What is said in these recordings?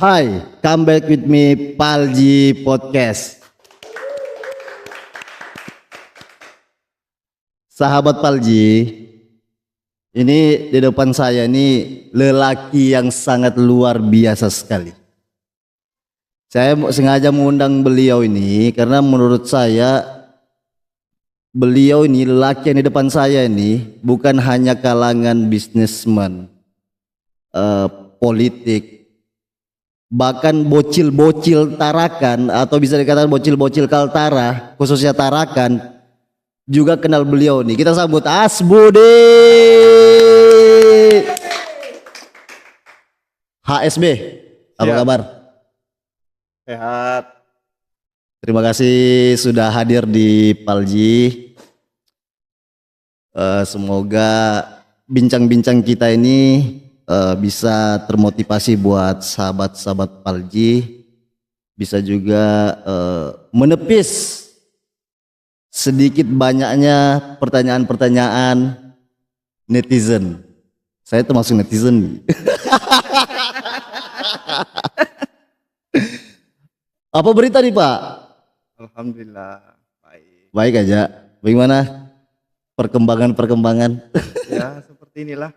Hi, come back with me Palji Podcast. Sahabat Palji, ini di depan saya ini lelaki yang sangat luar biasa sekali. Saya sengaja mengundang beliau ini karena menurut saya beliau ini lelaki yang di depan saya ini bukan hanya kalangan bisnismen, politik, bahkan bocil-bocil Tarakan atau bisa dikatakan bocil-bocil Kaltara, khususnya Tarakan juga kenal beliau nih. Kita sambut Asbudi HSB. Apa kabar? Sehat. Terima kasih sudah hadir di Palji. Semoga bincang-bincang kita ini bisa termotivasi buat sahabat-sahabat Palji, bisa juga menepis sedikit banyaknya pertanyaan-pertanyaan netizen. Saya termasuk netizen. Apa berita nih Pak? Alhamdulillah baik. Baik aja. Bagaimana perkembangan? Ya seperti inilah.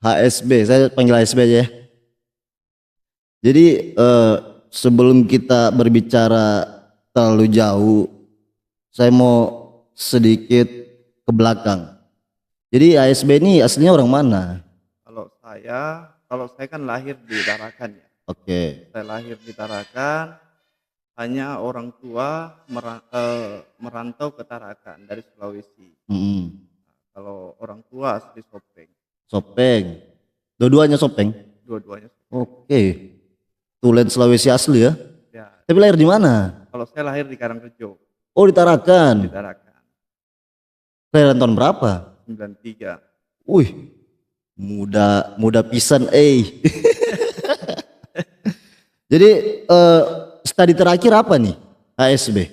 HSB, saya panggil HSB aja ya. Jadi sebelum kita berbicara terlalu jauh, saya mau sedikit ke belakang. Jadi HSB ini aslinya orang mana? Kalau saya kan lahir di Tarakan ya. Oke. Saya lahir di Tarakan, hanya orang tua merantau ke Tarakan dari Sulawesi. Kalau orang tua asli Sopeng. Sopeng. Dua-duanya Sopeng? Dua-duanya. Oke. Tulen Sulawesi asli ya? Ya. Tapi lahir di mana? Kalau saya lahir di Karangrejo. Oh di Tarakan. Di Tarakan. Kelahiran tahun berapa? 93. Wih, muda pisan Jadi studi terakhir apa nih HSB?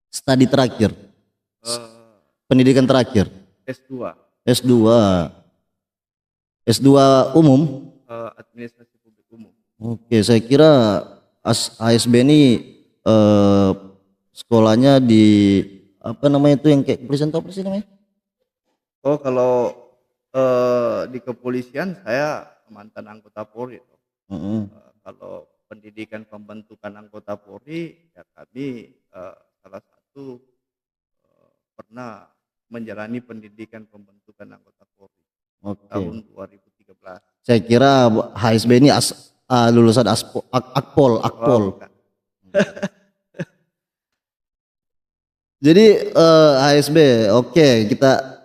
Studi terakhir, pendidikan terakhir. S2. S2 umum. Administrasi publik umum. Oke, saya kira HSB ini sekolahnya di apa namanya itu yang kayak kepolisian, apa sih namanya? Oh kalau di kepolisian saya mantan anggota Polri. Kalau pendidikan pembentukan anggota Polri ya kami salah satu pernah menjalani pendidikan pembentukan anggota Polri tahun 2013. Saya kira HSB ini lulusan Akpol. Oh, Jadi HSB, oke, kita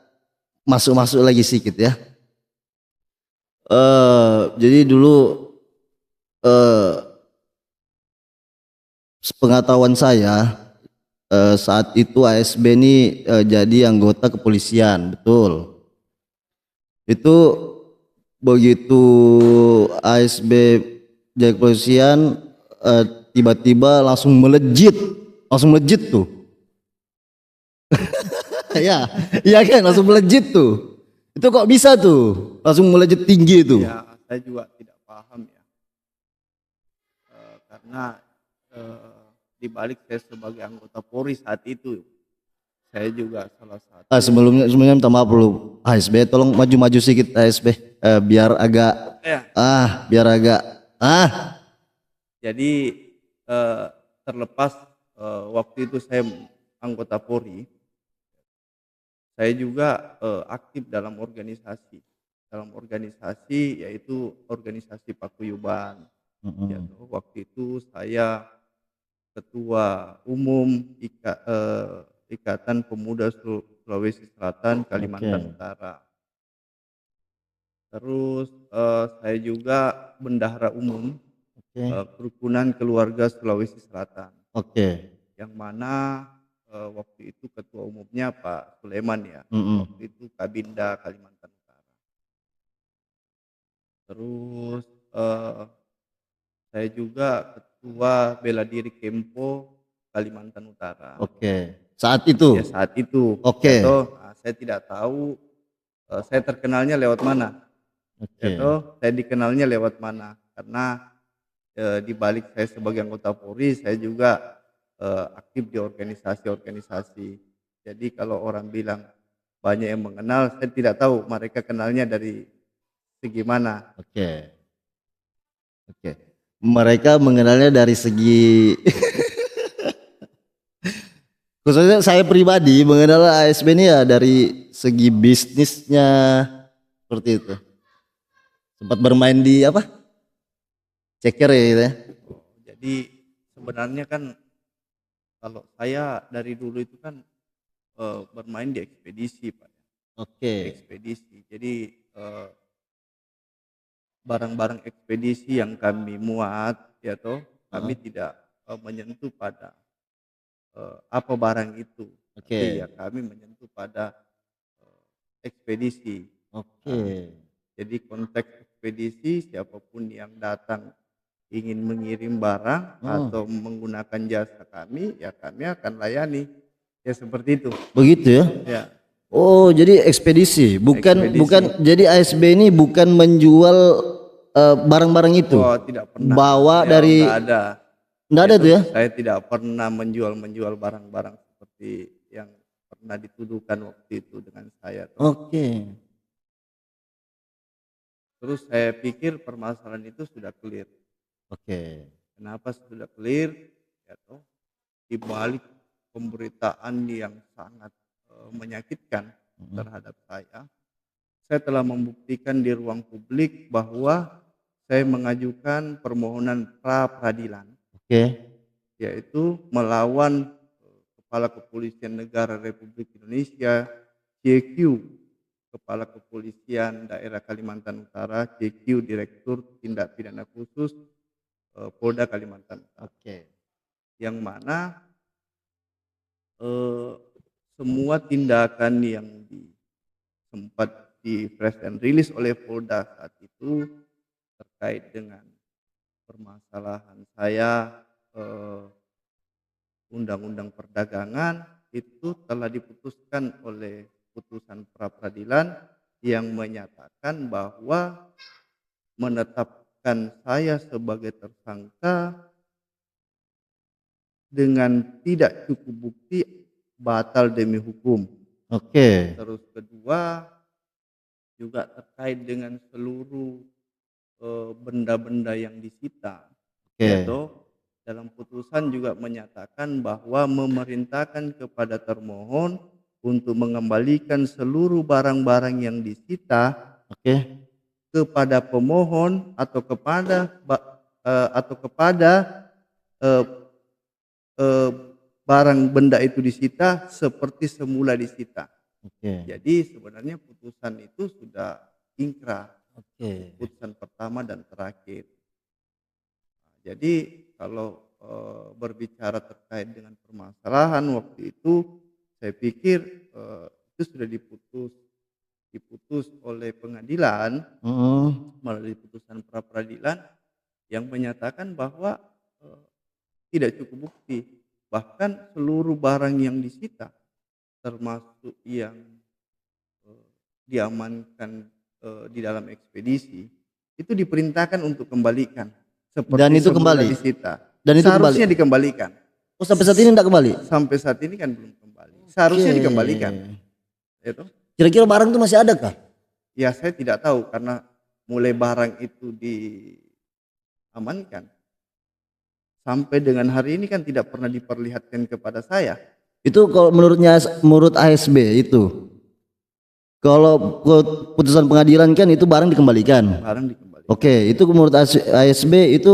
masuk lagi sedikit ya. Jadi dulu sepengetahuan saya saat itu HSB ini jadi anggota kepolisian, betul. Itu begitu HSB jadi kepolisian tiba-tiba langsung melejit tuh. Ya, iya kan langsung melejit tuh. Itu kok bisa tuh langsung melejit tinggi tuh? Ya, saya juga tidak paham ya. Karena dibalik saya sebagai anggota Polri saat itu, saya juga salah satu. Sebelumnya minta maaf dulu HSB, tolong maju sedikit HSB biar agak Jadi terlepas waktu itu saya anggota Polri, saya juga aktif dalam organisasi yaitu organisasi Paguyuban. Waktu itu saya ketua umum Ikatan Pemuda Sulawesi Selatan Kalimantan Utara. Terus saya juga bendahara umum Kerukunan Keluarga Sulawesi Selatan. Yang mana waktu itu ketua umumnya Pak Sulaiman ya. Waktu itu Kabinda Kalimantan Utara. Terus saya juga ketua bela diri Kempo Kalimantan Utara. Saat itu? Ya saat itu. Saya tidak tahu saya terkenalnya lewat mana. Oke. Yaitu saya dikenalnya lewat mana, karena di balik saya sebagai anggota Polri, saya juga aktif di organisasi-organisasi. Jadi kalau orang bilang banyak yang mengenal, saya tidak tahu mereka kenalnya dari segi mana. Oke. Oke. Mereka mengenalnya dari segi khususnya saya pribadi mengenal ASB ini ya dari segi bisnisnya seperti itu. Sempat bermain di apa? Ceker ya gitu ya. Jadi sebenarnya kan kalau saya dari dulu itu kan bermain di ekspedisi, Pak. Oke. Ekspedisi. Jadi barang-barang ekspedisi yang kami muat, ya toh, kami tidak menyentuh pada apa barang itu. Tapi ya Oke. kami menyentuh pada ekspedisi. Oke. Nah, jadi konteks ekspedisi, siapapun yang datang ingin mengirim barang atau menggunakan jasa kami, ya kami akan layani. Ya seperti itu. Begitu ya? Ya, Oh, jadi ekspedisi, bukan ekspedisi. bukan jadi ASB ini bukan menjual barang-barang itu. Oh, tidak pernah. Bawa Ya, dari enggak ada tuh ya? Saya tidak pernah menjual barang-barang seperti yang pernah dituduhkan waktu itu dengan saya. Oke. Terus saya pikir permasalahan itu sudah clear. Oke. Kenapa sudah clear? Ya toh, di balik pemberitaan yang sangat menyakitkan terhadap saya telah membuktikan di ruang publik bahwa saya mengajukan permohonan pra peradilan, Oke. yaitu melawan Kepala Kepolisian Negara Republik Indonesia, CQ, Kepala Kepolisian Daerah Kalimantan Utara, CQ Direktur Tindak Pidana Khusus Polda Kalimantan Utara. Oke. Yang mana semua tindakan yang sempat di press and release oleh Polda saat itu terkait dengan permasalahan saya undang-undang perdagangan itu telah diputuskan oleh putusan pra peradilan yang menyatakan bahwa menetapkan saya sebagai tersangka dengan tidak cukup bukti batal demi hukum. Oke. Terus kedua juga terkait dengan seluruh benda-benda yang disita. Yaitu dalam putusan juga menyatakan bahwa memerintahkan kepada termohon untuk mengembalikan seluruh barang-barang yang disita kepada pemohon atau kepada barang benda itu disita seperti semula disita. Jadi sebenarnya putusan itu sudah ingkrah. Putusan pertama dan terakhir. Jadi kalau berbicara terkait dengan permasalahan waktu itu, saya pikir itu sudah diputus oleh pengadilan melalui putusan pra peradilan yang menyatakan bahwa tidak cukup bukti, bahkan seluruh barang yang disita termasuk yang diamankan di dalam ekspedisi itu diperintahkan untuk kembalikan seperti Dan itu semula kembali? disita. Dan itu Seharusnya dikembalikan. Oh, sampai saat ini enggak kembali? Sampai saat ini kan belum kembali. Seharusnya dikembalikan. Itu. Kira-kira barang itu masih ada kah? Ya saya tidak tahu karena mulai barang itu diamankan sampai dengan hari ini kan tidak pernah diperlihatkan kepada saya. Itu kalau menurut ASB itu, kalau putusan pengadilan kan itu barang dikembalikan. Barang dikembalikan. Oke, itu menurut ASB itu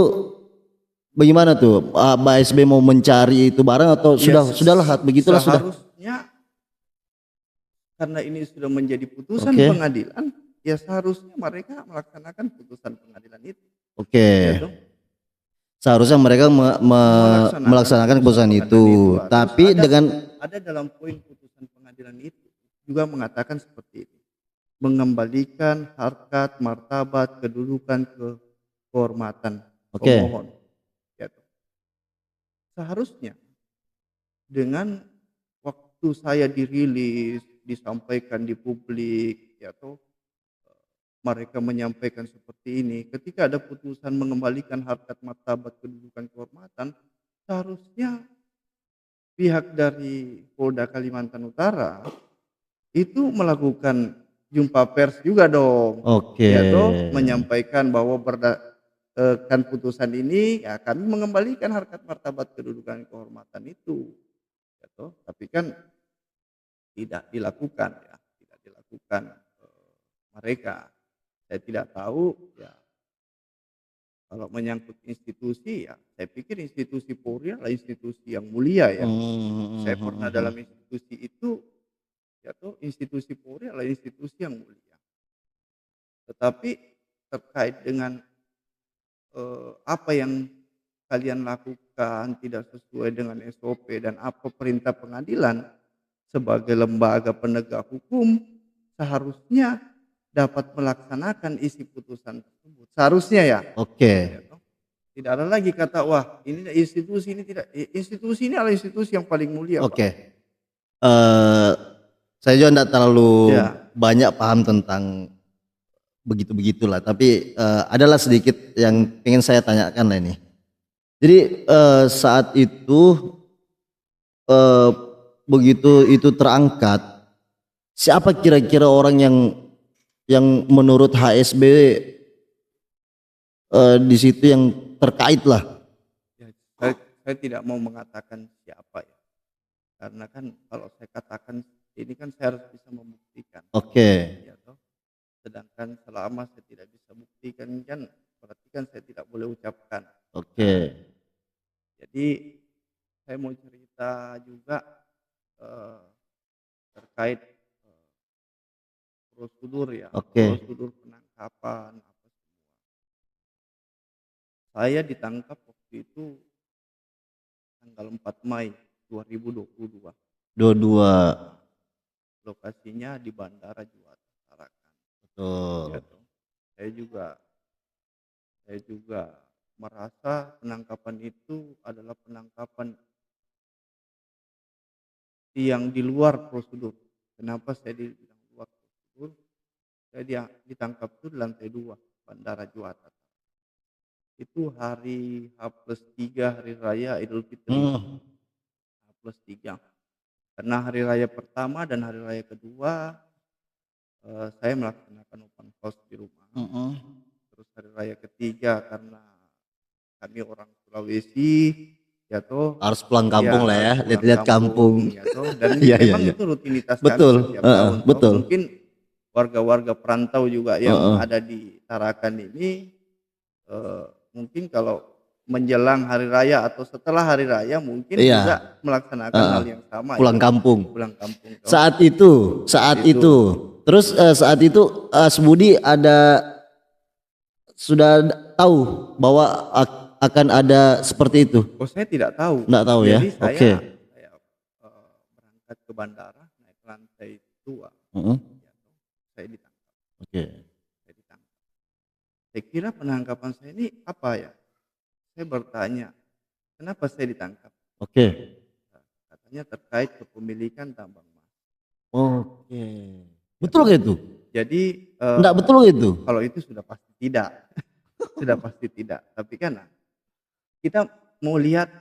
bagaimana tuh? ASB mau mencari itu barang atau sudahlah begitulah sudah? Seharusnya karena ini sudah menjadi putusan pengadilan, ya seharusnya mereka melaksanakan putusan pengadilan itu. Seharusnya mereka melaksanakan keputusan itu. Tapi ada dalam poin putusan pengadilan itu juga mengatakan seperti ini. Mengembalikan harkat, martabat, kedudukan, kehormatan pemohon. Seharusnya dengan waktu saya dirilis, disampaikan di publik, mereka menyampaikan seperti ini, ketika ada putusan mengembalikan harkat martabat kedudukan kehormatan, seharusnya pihak dari Polda Kalimantan Utara itu melakukan jumpa pers juga dong. Oke. Ya toh, menyampaikan bahwa kan putusan ini ya kami mengembalikan harkat martabat kedudukan kehormatan itu. Ya toh, tapi kan tidak dilakukan ya, tidak dilakukan mereka. Saya tidak tahu ya, kalau menyangkut institusi ya saya pikir institusi Polri adalah institusi yang mulia ya. Saya pernah dalam institusi itu, ya toh institusi Polri adalah institusi yang mulia. Tetapi terkait dengan apa yang kalian lakukan tidak sesuai dengan SOP dan apa perintah pengadilan sebagai lembaga penegak hukum seharusnya dapat melaksanakan isi putusan tersebut. Seharusnya ya. Oke. Ya toh. Tidak ada lagi kata wah ini institusi ini tidak, institusi ini adalah institusi yang paling mulia. Oke. Saya juga tidak terlalu Ya. banyak paham tentang begitu-begitulah, tapi adalah sedikit yang ingin saya tanyakan lah ini. Jadi saat itu begitu itu terangkat, siapa kira-kira orang yang menurut HSB di situ yang terkait lah? Ya, saya tidak mau mengatakan siapa ya, karena kan kalau saya katakan ini kan saya harus bisa membuktikan. Oke. Ya toh. Sedangkan selama saya tidak bisa buktikan kan berarti kan saya tidak boleh ucapkan. Oke. Jadi saya mau cerita juga terkait prosedur ya. Oke. Prosedur penangkapan apa semua. Saya ditangkap waktu itu tanggal 4 Mei 2022. 22. Lokasinya di Bandara Juanda Tarakan. Betul. Ya toh. Saya juga merasa penangkapan itu adalah penangkapan yang di luar prosedur. Kenapa saya dibilang luar prosedur? Saya ditangkap itu di lantai 2 Bandara Juanda. Itu hari H+3 hari raya Idul Fitri. H+3. Karena hari raya pertama dan hari raya kedua saya melaksanakan open house di rumah. Terus hari raya ketiga karena kami orang Sulawesi, ya toh Harus pulang kampung lah ya, harus pulang lihat-lihat kampung. ya toh. Dan Iya, memang iya. itu rutinitas Betul, kami setiap tahun. Toh. betul. Mungkin warga-warga perantau juga yang ada di Tarakan ini mungkin kalau menjelang hari raya atau setelah hari raya mungkin juga melaksanakan hal yang sama. Pulang kampung. Pulang kampung. Toh. Saat itu. Terus saat itu Asbudi sudah tahu bahwa akan ada seperti itu? Oh saya tidak tahu. Nggak tahu ya? Jadi saya berangkat ke bandara naik lantai 2. Saya ditangkap. Oke. Saya ditangkap. Saya kira penangkapan saya ini apa ya? Saya bertanya, kenapa saya ditangkap? Oke. Katanya terkait kepemilikan tambang emas. Oke. Betul gak itu? Jadi enggak betul gak itu? kalau itu sudah pasti tidak. Sudah pasti tidak. Tapi kan kita mau lihat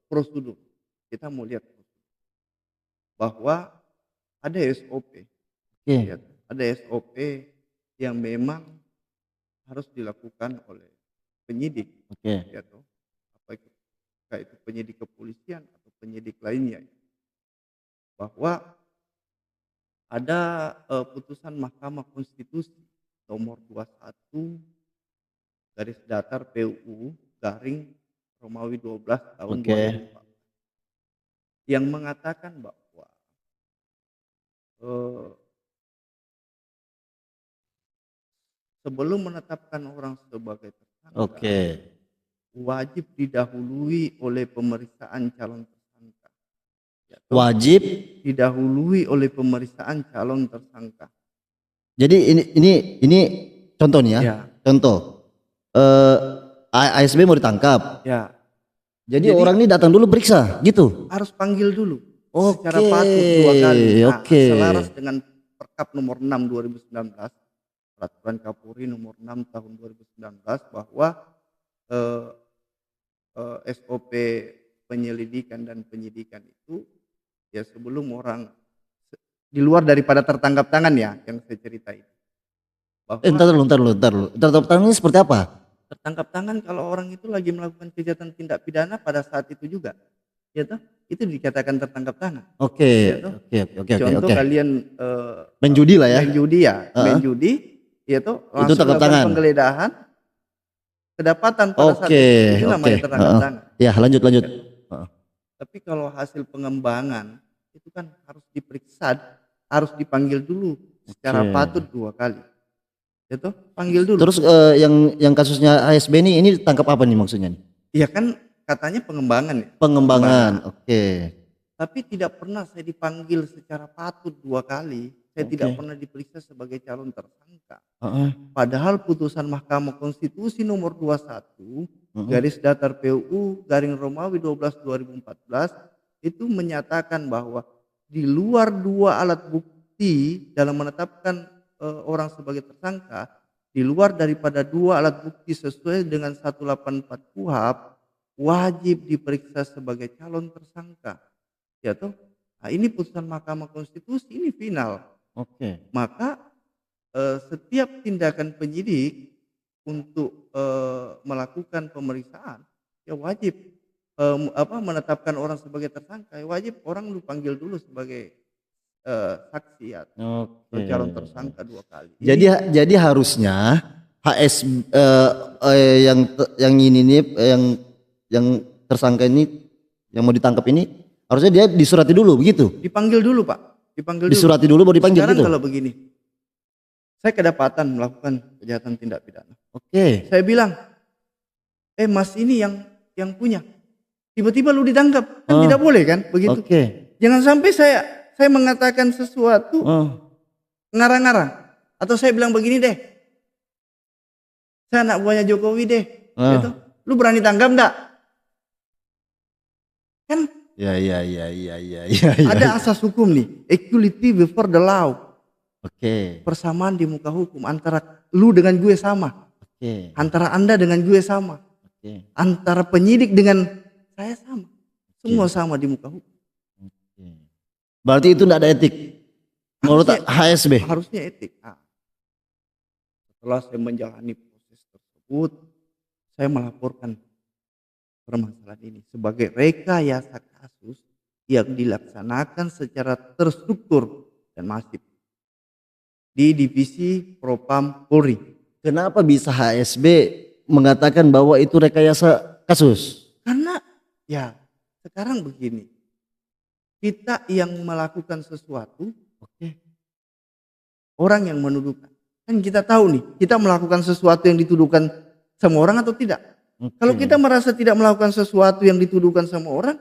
prosedur. Kita mau lihat bahwa ada SOP. Ya, ada SOP yang memang harus dilakukan oleh penyidik. Ya toh. Apakah itu penyidik kepolisian atau penyidik lainnya. Bahwa ada putusan Mahkamah Konstitusi nomor 21 garis datar PUU garing Romawi 12 tahun 2014 yang mengatakan bahwa sebelum menetapkan orang sebagai tersangka wajib didahului oleh pemeriksaan calon tersangka. Wajib didahului oleh pemeriksaan calon tersangka. Jadi ini contohnya. Ya. Contoh. ASB mau ditangkap. Ya. Jadi orang ini datang dulu periksa, gitu. Harus panggil dulu. Secara patuh 2 kali. Selaras dengan Perkap nomor 6 2019 Peraturan Kapolri nomor 6 tahun 2019 bahwa eh, SOP penyelidikan dan penyidikan itu ya sebelum orang di luar daripada tertangkap tangan ya yang saya ceritain. Bahwa Entar dulu. Tertangkap tangan ini seperti apa? tertangkap tangan kalau orang itu lagi melakukan kejahatan tindak pidana pada saat itu juga, ya toh, itu dikatakan tertangkap tangan. Oke, Ya toh. oke. Contoh kalian Main judi lah ya? main judi ya, main judi, ya toh, Itu langsung tangkap melakukan tangan. penggeledahan, kedapatan pada saat itu namanya tertangkap tangan. Ya, lanjut. Tapi kalau hasil pengembangan itu kan harus diperiksa, harus dipanggil dulu secara patut 2 kali. Ya toh, panggil dulu. Terus yang kasusnya ASB ini tangkap apa nih maksudnya nih? Iya kan katanya pengembangan ya. Pengembangan. Oke. Tapi tidak pernah saya dipanggil secara patut 2 kali. Saya tidak pernah diperiksa sebagai calon tersangka. Padahal putusan Mahkamah Konstitusi nomor 21 garis datar PUU garing Romawi 12 2014 itu menyatakan bahwa di luar 2 alat bukti dalam menetapkan orang sebagai tersangka, di luar daripada 2 alat bukti sesuai dengan 184 KUHP wajib diperiksa sebagai calon tersangka. Ya toh? Nah, ini putusan Mahkamah Konstitusi ini final. Maka setiap tindakan penyidik untuk melakukan pemeriksaan ya wajib menetapkan orang sebagai tersangka, ya wajib orang lu panggil dulu sebagai saksi atau calon tersangka 2 kali. Jadi harusnya HS yang ini nih yang tersangka ini yang mau ditangkap ini harusnya dia disurati dulu begitu. Dipanggil dulu, Pak. Dipanggil dulu. Disurati dulu baru dipanggil Sekarang gitu. kalau begini, saya kedapatan melakukan kejahatan tindak pidana. Saya bilang, Mas ini yang punya. Tiba-tiba lu ditangkap, kan tidak boleh kan begitu. Jangan sampai saya mengatakan sesuatu ngarang-ngarang, atau saya bilang begini deh, saya anak buahnya Jokowi deh, gitu. Lu berani tanggap enggak? Kan ya. ada asas hukum nih, equality before the law. Persamaan di muka hukum antara lu dengan gue sama. Antara Anda dengan gue sama. Antara penyidik dengan saya sama. Semua sama di muka hukum. Berarti itu tidak ada etik menurut HSB? Harusnya etik. Nah, setelah saya menjalani proses tersebut, saya melaporkan permasalahan ini sebagai rekayasa kasus yang dilaksanakan secara terstruktur dan masif di divisi Propam Polri. Kenapa bisa HSB mengatakan bahwa itu rekayasa kasus? Karena ya sekarang begini, kita yang melakukan sesuatu, orang yang menuduhkan, kan kita tahu nih, kita melakukan sesuatu yang dituduhkan sama orang atau tidak. Kalau kita merasa tidak melakukan sesuatu yang dituduhkan sama orang,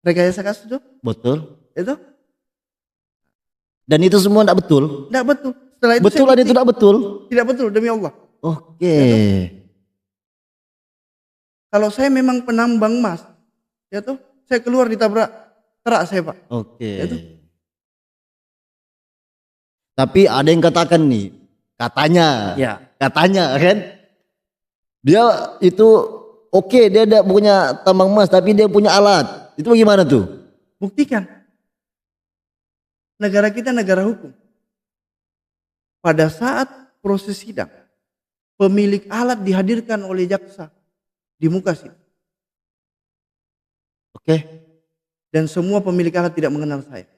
rekayasa kasus itu betul. Itu. Dan itu semua tidak betul. Tidak betul. Setelah itu betul dan itu tidak betul. Tidak betul demi Allah. Ya kalau saya memang penambang emas, ya toh, saya keluar ditabrak terak saya, Pak. Ya toh. Tapi ada yang katakan nih, katanya kan, dia itu dia tidak punya tambang emas tapi dia punya alat. Itu bagaimana tuh? Buktikan. Negara kita negara hukum. Pada saat proses sidang, pemilik alat dihadirkan oleh jaksa di muka sidang. Dan semua pemilik alat tidak mengenal saya.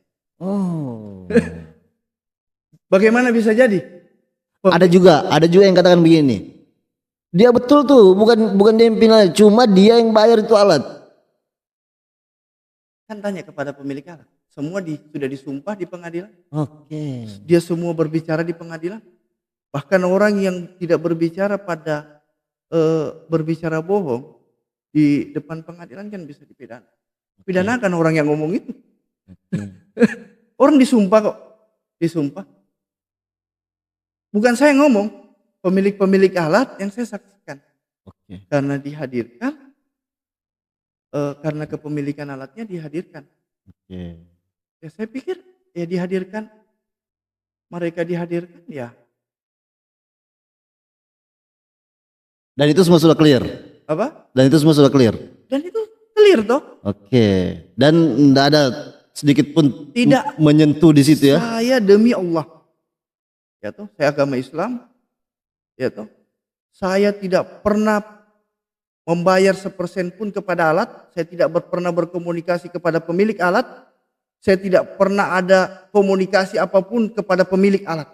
Bagaimana bisa jadi? Ada juga yang katakan begini. Dia betul tuh, bukan dia yang pindah, cuma dia yang bayar itu alat. Kan tanya kepada pemilik alat. Semua sudah disumpah di pengadilan. Dia semua berbicara di pengadilan. Bahkan orang yang tidak berbicara berbicara bohong di depan pengadilan kan bisa dipidana. Pidanakan orang yang ngomong itu. Orang disumpah kok. Disumpah. Bukan saya ngomong, pemilik alat yang saya saksikan. Karena dihadirkan, karena kepemilikan alatnya dihadirkan. Ya saya pikir ya dihadirkan, mereka dihadirkan ya Dan itu semua sudah clear. Apa? Dan itu semua sudah clear. Dan itu clear toh. Oke. Dan tidak ada sedikit pun Tidak. menyentuh di situ ya. Saya demi Allah, ya toh, saya agama Islam, ya toh, saya tidak pernah membayar 1% pun kepada alat, saya tidak pernah berkomunikasi kepada pemilik alat, saya tidak pernah ada komunikasi apapun kepada pemilik alat,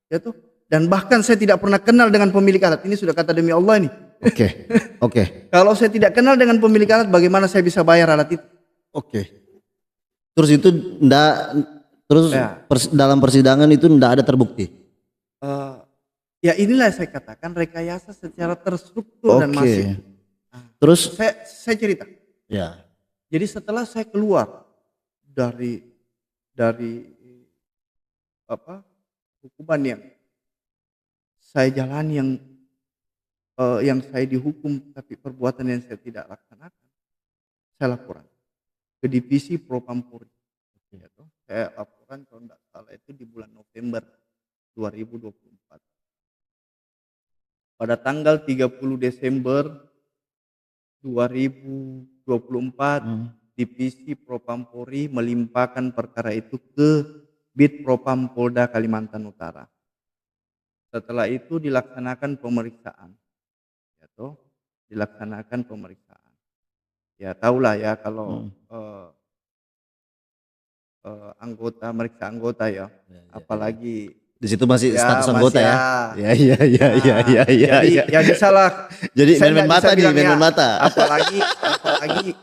ya toh, dan bahkan saya tidak pernah kenal dengan pemilik alat. Ini sudah kata demi Allah ini. Oke. Oke. Kalau saya tidak kenal dengan pemilik alat, bagaimana saya bisa bayar alat itu? Oke. Terus itu enggak, terus Ya. dalam persidangan itu enggak ada terbukti. Ya inilah saya katakan rekayasa secara terstruktur dan masif. Terus Saya cerita. ya. Jadi setelah saya keluar dari apa hukuman yang saya jalani, yang saya dihukum tapi perbuatan yang saya tidak laksanakan, saya laporan ke divisi Propampori. Saya laporan kalau tidak salah itu di bulan November 2024. Pada tanggal 30 Desember 2024, divisi Propampori melimpahkan perkara itu ke Bid Propam Polda Kalimantan Utara. Setelah itu dilaksanakan pemeriksaan. Ya toh, dilaksanakan pemeriksaan. Ya tahulah ya kalau anggota meriksa anggota ya, apalagi di situ masih ya, status anggota ya. Iya. Jadi salah. Jadi Saya main nggak mata bisa nih, bilang main ya, mata. Apalagi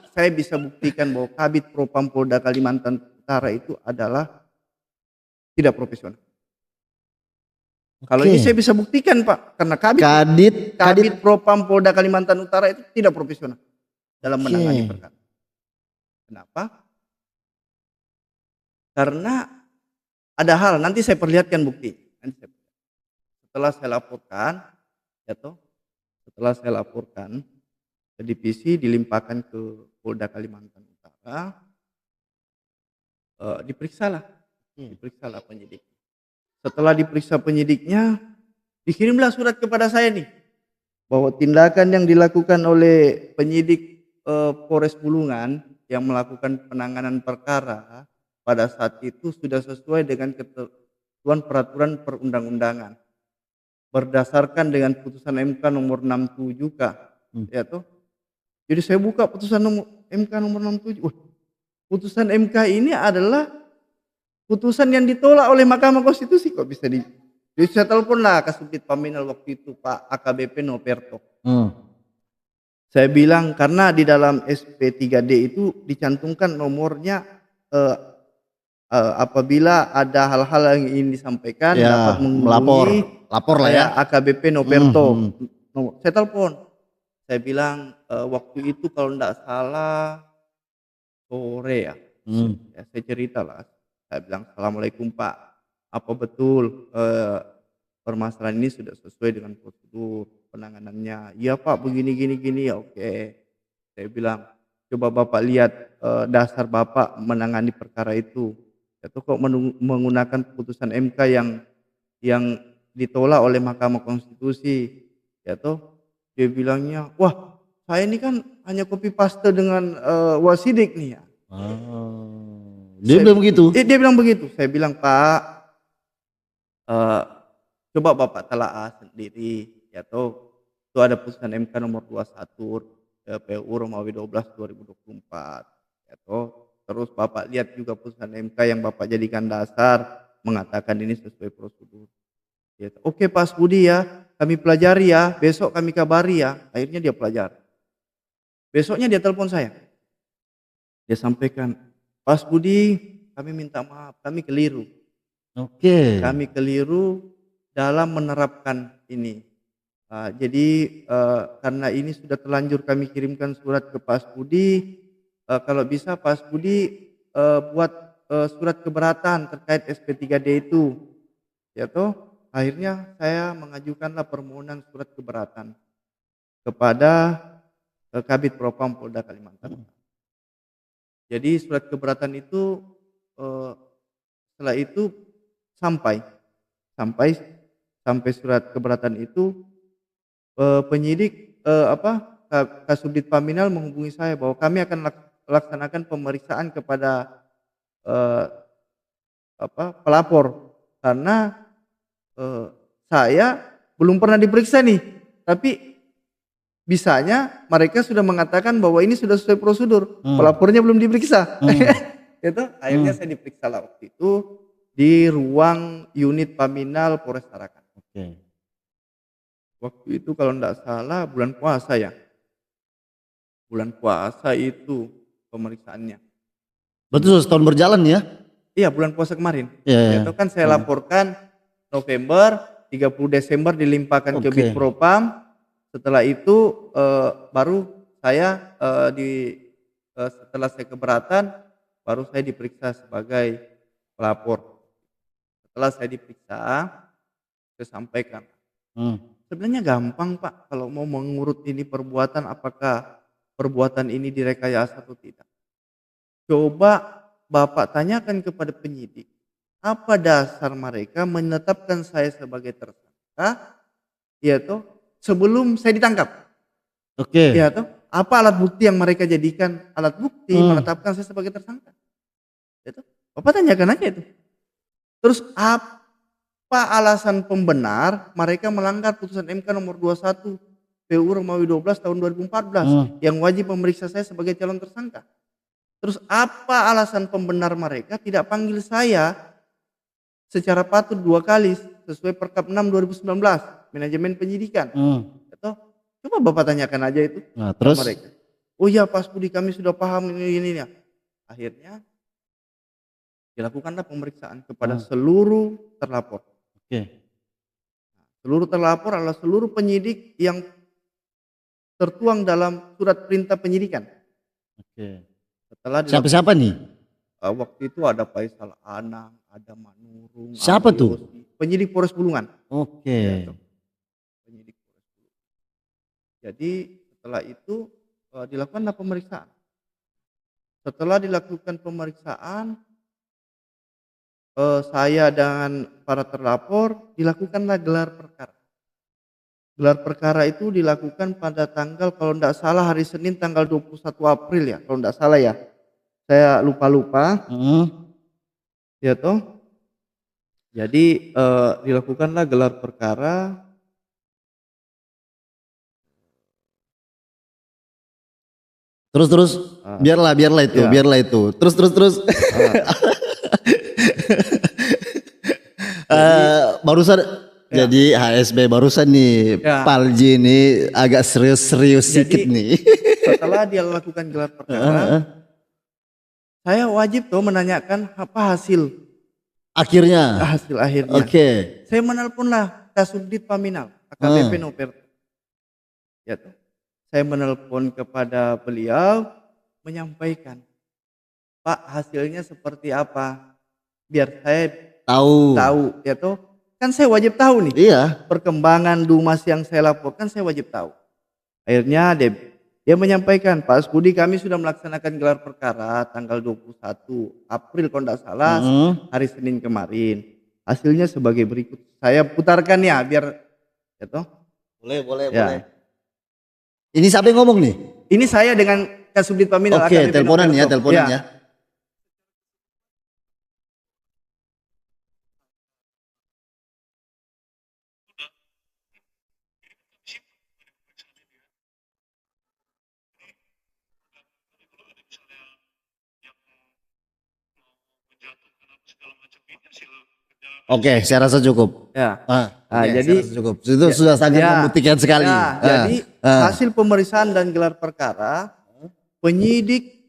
saya bisa buktikan bahwa Kabid Propam Polda Kalimantan Utara itu adalah tidak profesional. Kalau ini saya bisa buktikan Pak, karena Kabid Propam Polda Kalimantan Utara itu tidak profesional dalam menangani perkara. Kenapa? Karena ada hal, nanti saya perlihatkan bukti. Setelah saya laporkan, ya toh, setelah saya laporkan ke divisi, dilimpahkan ke Polda Kalimantan Utara, diperiksalah penyidik. Setelah diperiksa penyidiknya, dikirimlah surat kepada saya nih, bahwa tindakan yang dilakukan oleh penyidik Polres Bulungan yang melakukan penanganan perkara pada saat itu sudah sesuai dengan ketentuan peraturan perundang-undangan berdasarkan dengan putusan MK nomor 67 ya toh. Jadi saya buka putusan MK nomor 67. Putusan MK ini adalah putusan yang ditolak oleh Mahkamah Konstitusi. Kok bisa jadi saya teleponlah Kasubdit Paminal waktu itu Pak AKBP Noperto. Saya bilang karena di dalam SP3D itu dicantumkan nomornya, apabila ada hal-hal yang ingin disampaikan dapat menghubungi lapor lah ya AKBP Noperto. Saya telepon, saya bilang waktu itu kalau tidak salah sore ya, saya cerita lah, saya bilang Assalamualaikum Pak, apa betul permasalahan ini sudah sesuai dengan prosedur penanganannya? Iya Pak, begini gini ya. Oke, saya bilang coba Bapak lihat dasar Bapak menangani perkara itu. Itu kok menggunakan putusan MK yang ditolak oleh Mahkamah Konstitusi, ya toh. Dia bilangnya, wah saya ini kan hanya copy paste dengan wasidik nih ya. Dia bilang begitu? Dia bilang begitu. Saya bilang Pak, coba Bapak telaah sendiri, ya toh. Itu ada putusan MK nomor 21 PU Romawi 12 2024, ya toh. Terus Bapak lihat juga putusan MK yang Bapak jadikan dasar mengatakan ini sesuai prosedur. Ya, oke Pak Budi ya, kami pelajari ya, besok kami kabari ya. Akhirnya dia pelajari. Besoknya dia telepon saya. Dia sampaikan, Pak Budi, kami minta maaf, kami keliru. Kami keliru dalam menerapkan ini. Jadi karena ini sudah terlanjur kami kirimkan surat ke Pak Budi. Kalau bisa Pak Budi buat surat keberatan terkait SP3D itu, ya toh. Akhirnya saya mengajukanlah permohonan surat keberatan kepada Kabid Propam Polda Kalimantan. Jadi surat keberatan itu setelah itu sampai surat keberatan itu penyidik Kasubdit Paminal menghubungi saya bahwa kami akan laksanakan pemeriksaan kepada eh, pelapor karena saya belum pernah diperiksa nih, tapi bisanya mereka sudah mengatakan bahwa ini sudah sesuai prosedur, pelapornya belum diperiksa. Itu akhirnya saya diperiksa lah waktu itu di ruang unit Paminal Polres Tarakan. Waktu itu kalau enggak salah bulan puasa ya. Bulan puasa itu pemeriksaannya. Betul, setahun berjalan ya? Iya, bulan puasa kemarin. Iya. Itu kan saya laporkan November, 30 Desember dilimpahkan ke Bid Propam. Setelah itu baru saya setelah saya keberatan baru saya diperiksa sebagai pelapor. Setelah saya diperiksa, saya sampaikan. Sebenarnya gampang Pak kalau mau mengurut ini perbuatan, apakah perbuatan ini direkayasa atau tidak. Coba Bapak tanyakan kepada penyidik, apa dasar mereka menetapkan saya sebagai tersangka, ya toh, sebelum saya ditangkap. Ya toh, apa alat bukti yang mereka jadikan alat bukti menetapkan saya sebagai tersangka. Ya toh, Bapak tanyakan aja itu. Terus apa alasan pembenar mereka melanggar putusan MK nomor 21 PU Romawi 12 tahun 2014 yang wajib memeriksa saya sebagai calon tersangka. Terus apa alasan pembenar mereka tidak panggil saya secara patut 2 kali sesuai Perkap 6 2019 manajemen penyidikan. Atau coba Bapak tanyakan aja itu terus mereka. Oh ya Pak Budi, kami sudah paham ini ya. Akhirnya dilakukanlah pemeriksaan kepada seluruh terlapor. Seluruh terlapor adalah seluruh penyidik yang tertuang dalam surat perintah penyidikan. Setelah siapa nih? Waktu itu ada Faisal Anang, ada Manurung. Siapa tuh? Penyidik Polres Bulungan. Penyidik Polres Bulungan. Jadi setelah itu dilakukanlah pemeriksaan. Setelah dilakukan pemeriksaan, saya dan para terlapor dilakukanlah gelar perkara. Gelar perkara itu dilakukan pada tanggal kalau tidak salah hari Senin tanggal 21 April ya, kalau tidak salah ya. Saya lupa. Ya toh. Jadi dilakukanlah gelar perkara. Terus biarlah itu. Terus. Barusan jadi HSB barusan nih Palji ini agak serius sedikit nih. Setelah dia lakukan gelar perkara, saya wajib tuh menanyakan apa hasil akhirnya. Saya menelponlah Kasubdit Paminal AKBP Noperto. Ya tuh. Saya menelpon kepada beliau menyampaikan, Pak, hasilnya seperti apa? Biar saya tahu ya toh. Kan saya wajib tahu nih. Iya. Perkembangan Dumas yang saya laporkan saya wajib tahu. Akhirnya dia menyampaikan, Pak Budi, kami sudah melaksanakan gelar perkara tanggal 21 April kalau tidak salah, hari Senin kemarin. Hasilnya sebagai berikut. Saya putarkan ya biar ya toh. Boleh. Ini siapa yang ngomong nih? Ini saya dengan Kasubdit Paminal. Teleponan ya. Oke, saya rasa cukup. Jadi cukup. Itu sudah sangat membuktikan sekali. Jadi hasil pemeriksaan dan gelar perkara, penyidik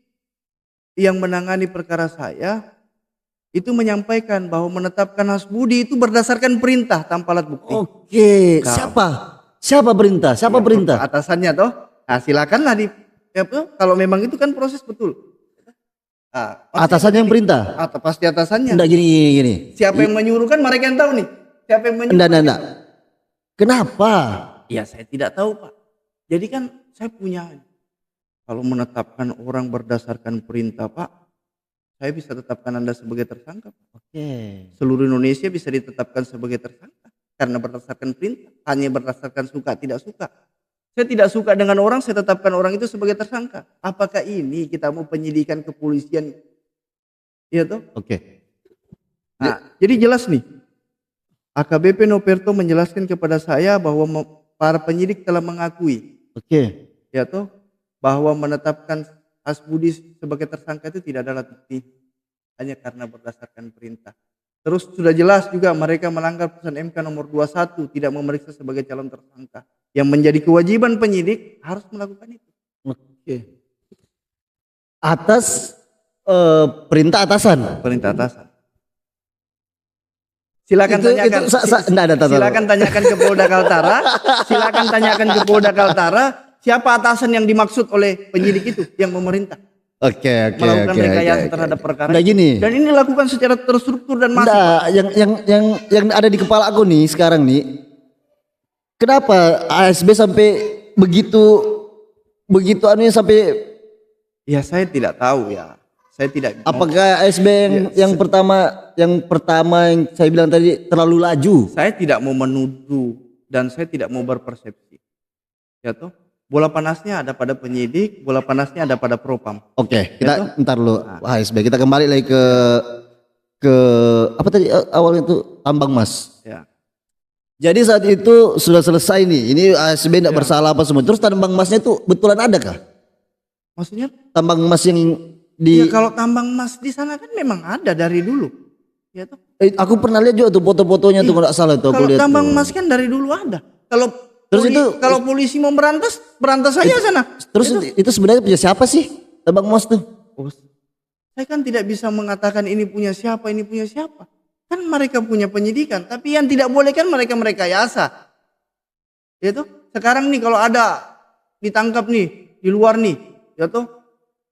yang menangani perkara saya itu menyampaikan bahwa menetapkan Hasbudi itu berdasarkan perintah tanpa alat bukti. Siapa perintah? Atasannya toh. Nah, silakanlah kalau memang itu kan proses betul. Atasannya yang perintah? Pasti atasannya. Enggak gini. Siapa yang menyuruh kan mereka yang tahu nih. Siapa yang menyuruh? Enggak. Kenapa? Ya saya tidak tahu Pak. Jadi kan saya punya. Kalau menetapkan orang berdasarkan perintah Pak, saya bisa tetapkan Anda sebagai tersangka Pak. Seluruh Indonesia bisa ditetapkan sebagai tersangka. karena berdasarkan perintah, hanya berdasarkan suka tidak suka. Saya tidak suka dengan orang, saya tetapkan orang itu sebagai tersangka. Apakah ini kita mau penyidikan kepolisian? Iya toh? Oke. Nah, jadi jelas nih. AKBP Noperto menjelaskan kepada saya bahwa para penyidik telah mengakui. Oke. Ya toh, bahwa menetapkan Hasbudi sebagai tersangka itu tidak ada alat bukti, hanya karena berdasarkan perintah. Terus sudah jelas juga mereka melanggar putusan MK nomor 21 tidak memeriksa sebagai calon tersangka. Yang menjadi kewajiban penyidik harus melakukan itu. Oke. Atas perintah atasan. Perintah atasan. Silakan tanyakan. Silakan tanyakan ke Polda Kaltara. Silakan tanyakan ke Polda Kaltara siapa atasan yang dimaksud oleh penyidik itu yang memerintah. Oke. Melakukan rekayasa terhadap perkara. Nah, gini. Dan ini dilakukan secara terstruktur dan masif. Nah, yang ada di kepala aku nih sekarang nih. Kenapa ASB sampai begitu anunya sampai? Ya saya tidak tahu ya. Saya tidak. Apakah ASB yang pertama yang saya bilang tadi terlalu laju? Saya tidak mau menuduh dan saya tidak mau berpersepsi. Ya toh. Bola panasnya ada pada penyidik, bola panasnya ada pada propam. Oke, kita ntar lu ASB. Kita kembali lagi ke apa tadi awalnya itu tambang emas. Ya. Jadi saat itu sudah selesai nih. Ini ASB tidak bersalah apa semua. Terus tambang emasnya itu betulan ada kah? Maksudnya? Tambang emas yang di ya, kalau tambang emas di sana kan memang ada dari dulu. Ya toh. Aku pernah lihat juga tuh foto-fotonya tuh kalau nggak salah tuh. Kalau tambang emas kan dari dulu ada. Kalau polisi mau berantas saja sana. Terus itu sebenarnya punya siapa sih tambang emas tuh? Saya kan tidak bisa mengatakan ini punya siapa, ini punya siapa. Kan mereka punya penyidikan, tapi yang tidak boleh kan mereka rekayasa. Ya toh? Sekarang nih kalau ada ditangkap nih di luar nih, ya toh?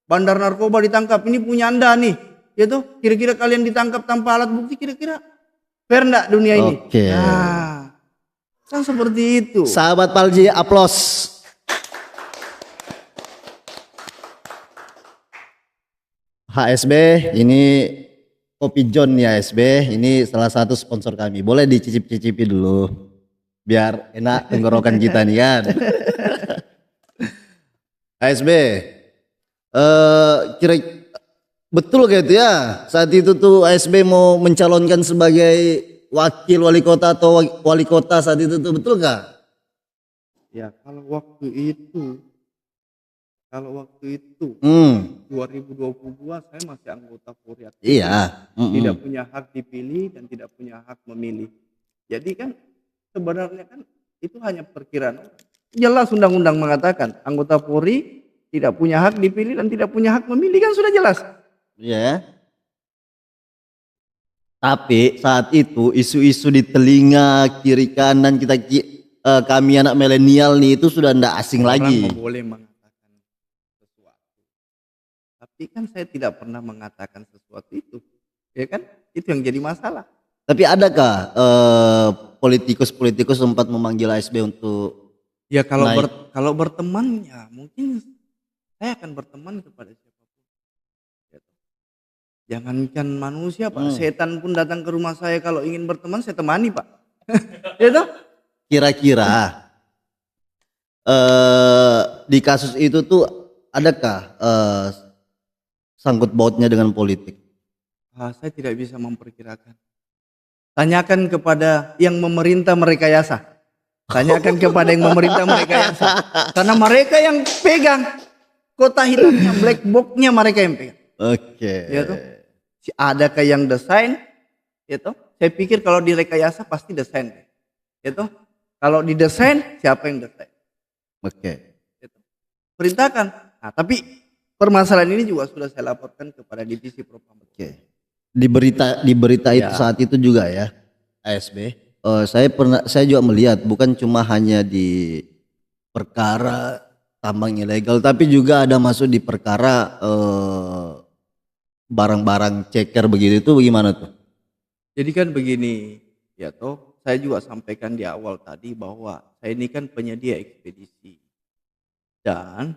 Bandar narkoba ditangkap, ini punya Anda nih. Ya toh? Kira-kira kalian ditangkap tanpa alat bukti, kira-kira fair enggak dunia ini? Oke. Nah, kan seperti itu. Sahabat Palji, aplaus. HSB ini Kopi John ya HSB, ini salah satu sponsor kami. Boleh dicicip-cicipi dulu biar enak tenggorokan kita nih kan. HSB kira betul gitu ya saat itu tuh HSB mau mencalonkan sebagai wakil wali kota atau wali kota saat itu tuh, betul gak? Ya kalau waktu itu 2022 saya masih anggota Polri. Iya. Tidak punya hak dipilih dan tidak punya hak memilih. Jadi kan sebenarnya kan itu hanya perkiraan. Jelas undang-undang mengatakan anggota Polri tidak punya hak dipilih dan tidak punya hak memilih, kan sudah jelas. Iya. Tapi saat itu isu-isu di telinga kiri kanan kami anak milenial nih itu sudah tidak asing lagi. Orang boleh mengatakan sesuatu, tapi kan saya tidak pernah mengatakan sesuatu itu, ya kan? Itu yang jadi masalah. Tapi adakah politikus sempat memanggil ASB untuk? Ya kalau berteman ya mungkin saya akan berteman kepada siapapun. Jangankan manusia Pak, setan pun datang ke rumah saya kalau ingin berteman saya temani Pak. Ya toh? Kira-kira di kasus itu tuh adakah sangkut pautnya dengan politik? Saya tidak bisa memperkirakan. Tanyakan kepada yang memerintah merekayasa. Tanyakan kepada yang memerintah merekayasa. Karena mereka yang pegang kota hitamnya, black box-nya mereka yang pegang. Oke. Ya toh? Adakah yang desain? Ya toh? Saya pikir kalau direkayasa pasti desain. Ya toh? Kalau didesain siapa yang desain? Oke. Ya toh? Perintahkan. Nah, tapi permasalahan ini juga sudah saya laporkan kepada divisi propam. Oke. Di berita itu saat itu juga ya ASB. Saya juga melihat bukan cuma hanya di perkara tambang ilegal, tapi juga ada masuk di perkara barang-barang ceker begitu, itu bagaimana tuh? Jadi kan begini, ya toh, saya juga sampaikan di awal tadi bahwa saya ini kan penyedia ekspedisi. Dan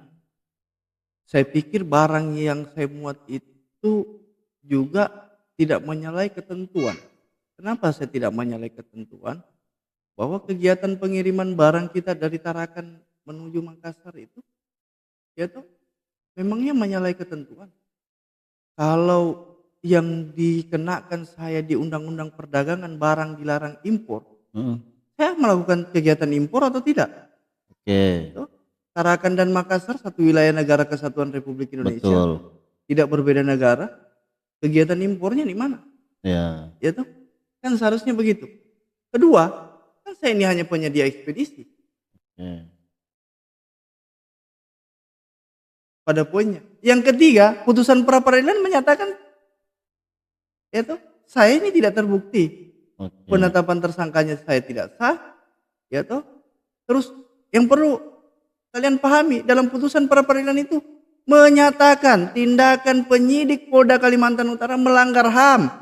saya pikir barang yang saya muat itu juga tidak menyalahi ketentuan. Kenapa saya tidak menyalahi ketentuan? bahwa kegiatan pengiriman barang kita dari Tarakan menuju Makassar itu, ya toh, memangnya menyalahi ketentuan. Kalau yang dikenakan saya di Undang-Undang Perdagangan barang dilarang impor, saya melakukan kegiatan impor atau tidak? Oke. Toh, Tarakan dan Makassar satu wilayah negara kesatuan Republik Indonesia. Betul. Tidak berbeda negara. Kegiatan impornya di mana? Ya. Ya toh, kan seharusnya begitu. Kedua, kan saya ini hanya penyedia ekspedisi. Pada poinnya. Yang ketiga, putusan pra peradilan menyatakan, ya toh, saya ini tidak terbukti. Penetapan tersangkanya saya tidak sah, ya toh. Terus yang perlu kalian pahami dalam putusan pra peradilan itu menyatakan tindakan penyidik Polda Kalimantan Utara melanggar HAM,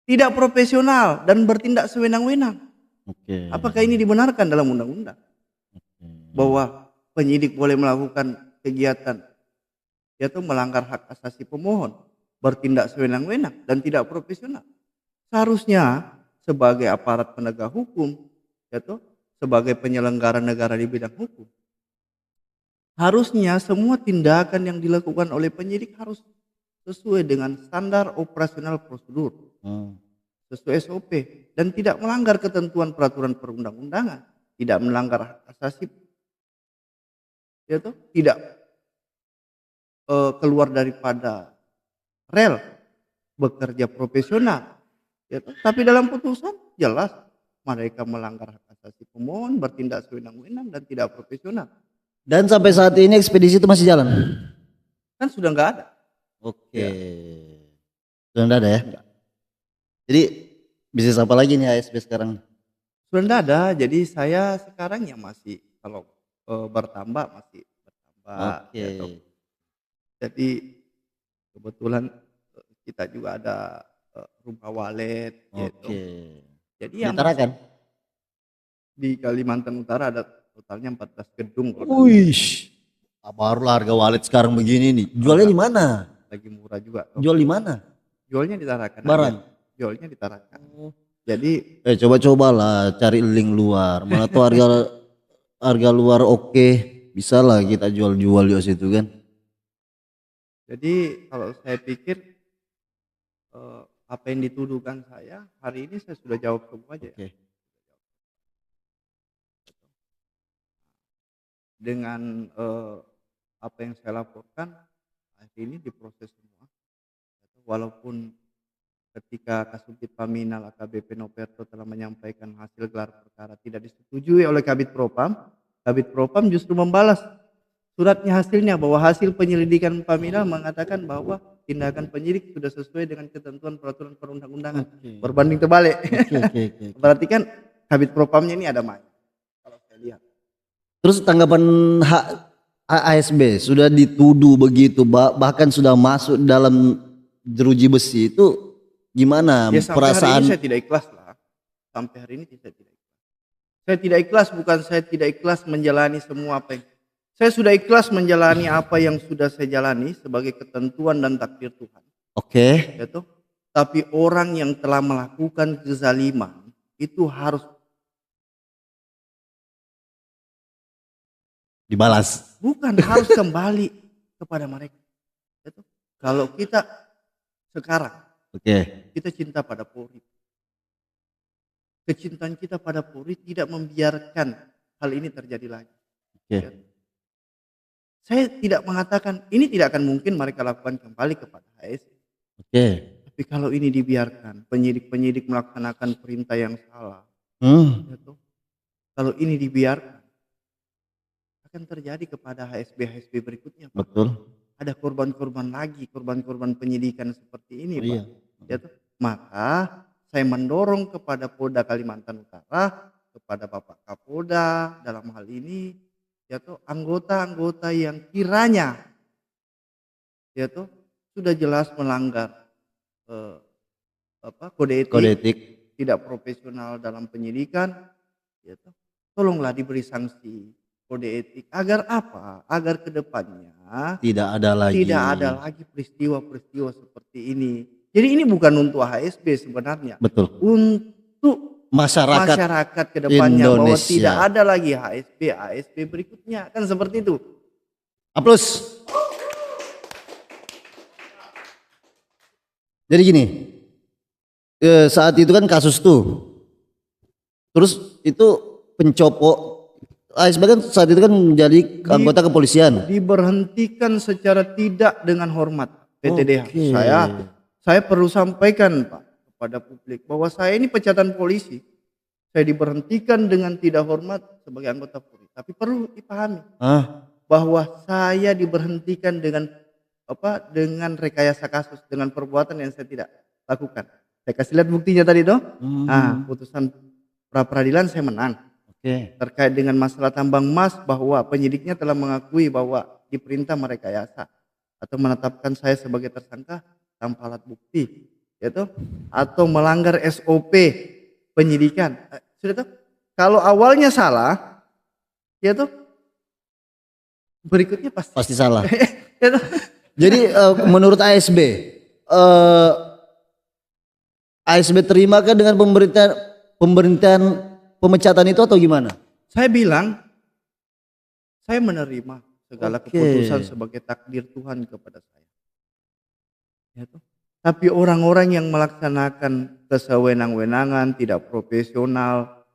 tidak profesional dan bertindak sewenang-wenang. Apakah ini dibenarkan dalam undang-undang? Bahwa penyidik boleh melakukan kegiatan yaitu melanggar hak asasi pemohon, bertindak sewenang-wenang dan tidak profesional. Seharusnya sebagai aparat penegak hukum, yaitu sebagai penyelenggara negara di bidang hukum, harusnya semua tindakan yang dilakukan oleh penyidik harus sesuai dengan standar operasional prosedur, sesuai SOP, dan tidak melanggar ketentuan peraturan perundang-undangan, tidak melanggar hak asasi, yaitu tidak keluar daripada rel, bekerja profesional, yaitu. Tapi dalam putusan jelas mereka melanggar hak asasi pemohon, bertindak sewenang-wenang dan tidak profesional. Dan sampai saat ini ekspedisi itu masih jalan? Kan sudah nggak ada. Oke. Ya. Sudah nggak ada ya? Enggak. Jadi bisnis apa lagi nih ASB sekarang? Sudah nggak ada. Jadi saya sekarang ya masih kalau bertambah masih bertambah. Oke. Ya, jadi kebetulan kita juga ada rumah walet. Gitu. Jadi yang Tarakan? Di Kalimantan Utara ada totalnya 14 gedung. Wih, barulah harga walet sekarang begini nih. Jualnya di mana? Lagi murah juga. Jual di mana? Jualnya di Tarakan. Barang? Jualnya di Tarakan. Jadi coba-cobalah cari link luar. Mana tuh harga luar oke. Bisa lah kita jual-jual di situ kan. Jadi kalau saya pikir apa yang dituduhkan saya hari ini saya sudah jawab semua aja. Ya. Dengan apa yang saya laporkan hari ini diproses semua. Walaupun ketika Kasubdit Paminal AKBP Noperto telah menyampaikan hasil gelar perkara tidak disetujui oleh Kabid Propam, Kabid Propam justru membalas suratnya hasilnya bahwa hasil penyelidikan Paminal mengatakan bahwa tindakan penyidik sudah sesuai dengan ketentuan peraturan perundang-undangan. Berbanding terbalik. Berarti kan Kabid Propamnya ini ada main. Kalau saya lihat. Terus tanggapan ASB sudah dituduh begitu, bahkan sudah masuk dalam jeruji besi itu gimana ya, sampai perasaan? Hari ini saya tidak ikhlas lah. Sampai hari ini saya tidak ikhlas. Saya tidak ikhlas bukan saya tidak ikhlas menjalani semua apa yang saya sudah ikhlas menjalani apa yang sudah saya jalani sebagai ketentuan dan takdir Tuhan. Oke. Ya toh? Tapi orang yang telah melakukan kezaliman itu harus dibalas. Bukan harus kembali kepada mereka. Ya toh? Kalau kita sekarang kita cinta pada Polri. Kecintaan kita pada Polri tidak membiarkan hal ini terjadi lagi. Ya. Saya tidak mengatakan ini tidak akan mungkin mereka lakukan kembali kepada HSI. Tapi kalau ini dibiarkan, penyidik-penyidik melaksanakan perintah yang salah. Ya toh? Kalau ini dibiarkan, akan terjadi kepada HSB-HSB berikutnya. Pak. Betul. Ada korban-korban lagi, korban-korban penyidikan seperti ini, Pak. Ya toh? Maka saya mendorong kepada Polda Kalimantan Utara, kepada Bapak Kapolda dalam hal ini, yaitu anggota-anggota yang kiranya yaitu sudah jelas melanggar kode etik, tidak profesional dalam penyidikan, yaitu tolonglah diberi sanksi kode etik agar apa? Agar kedepannya tidak ada lagi peristiwa-peristiwa seperti ini. Jadi ini bukan untuk HSB sebenarnya. Betul. Untuk masyarakat ke depannya, bahwa Indonesia. tidak ada lagi HSP berikutnya, kan seperti itu. Aplaus. Jadi gini, saat itu kan kasus tuh, terus itu pencopot ASB kan saat itu kan menjadi anggota kepolisian. Diberhentikan secara tidak dengan hormat PTDH. Oke. Saya perlu sampaikan Pak kepada publik bahwa saya ini pecatan polisi. Saya diberhentikan dengan tidak hormat sebagai anggota Polri. Tapi perlu dipahami bahwa saya diberhentikan dengan dengan rekayasa kasus, dengan perbuatan yang saya tidak lakukan. Saya kasih lihat buktinya tadi toh. Putusan pra peradilan saya menang. Terkait dengan masalah tambang emas, bahwa penyidiknya telah mengakui bahwa diperintah merekayasa atau menetapkan saya sebagai tersangka tanpa alat bukti, yaitu atau melanggar SOP penyidikan. Sudah tahu? Kalau awalnya salah, yaitu berikutnya pasti salah. Jadi menurut ASB, ASB terima kan dengan pemerintahan pemecatan itu atau gimana? Saya bilang, saya menerima segala keputusan sebagai takdir Tuhan kepada saya. Ya toh? Tapi orang-orang yang melaksanakan kesewenang-wenangan, tidak profesional,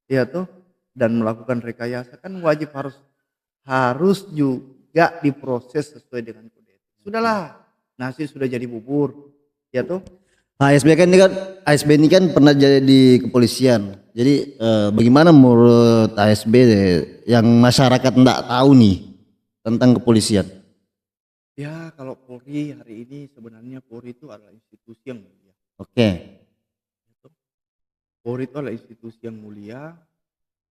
ya toh, dan melakukan rekayasa kan wajib harus juga diproses sesuai dengan kode etik. Sudahlah, nasi sudah jadi bubur, ya toh. ASB ini kan pernah jadi di kepolisian. Jadi bagaimana menurut ASB yang masyarakat enggak tahu nih tentang kepolisian? Ya, kalau Polri hari ini sebenarnya Polri itu adalah institusi yang mulia. Polri itu adalah institusi yang mulia.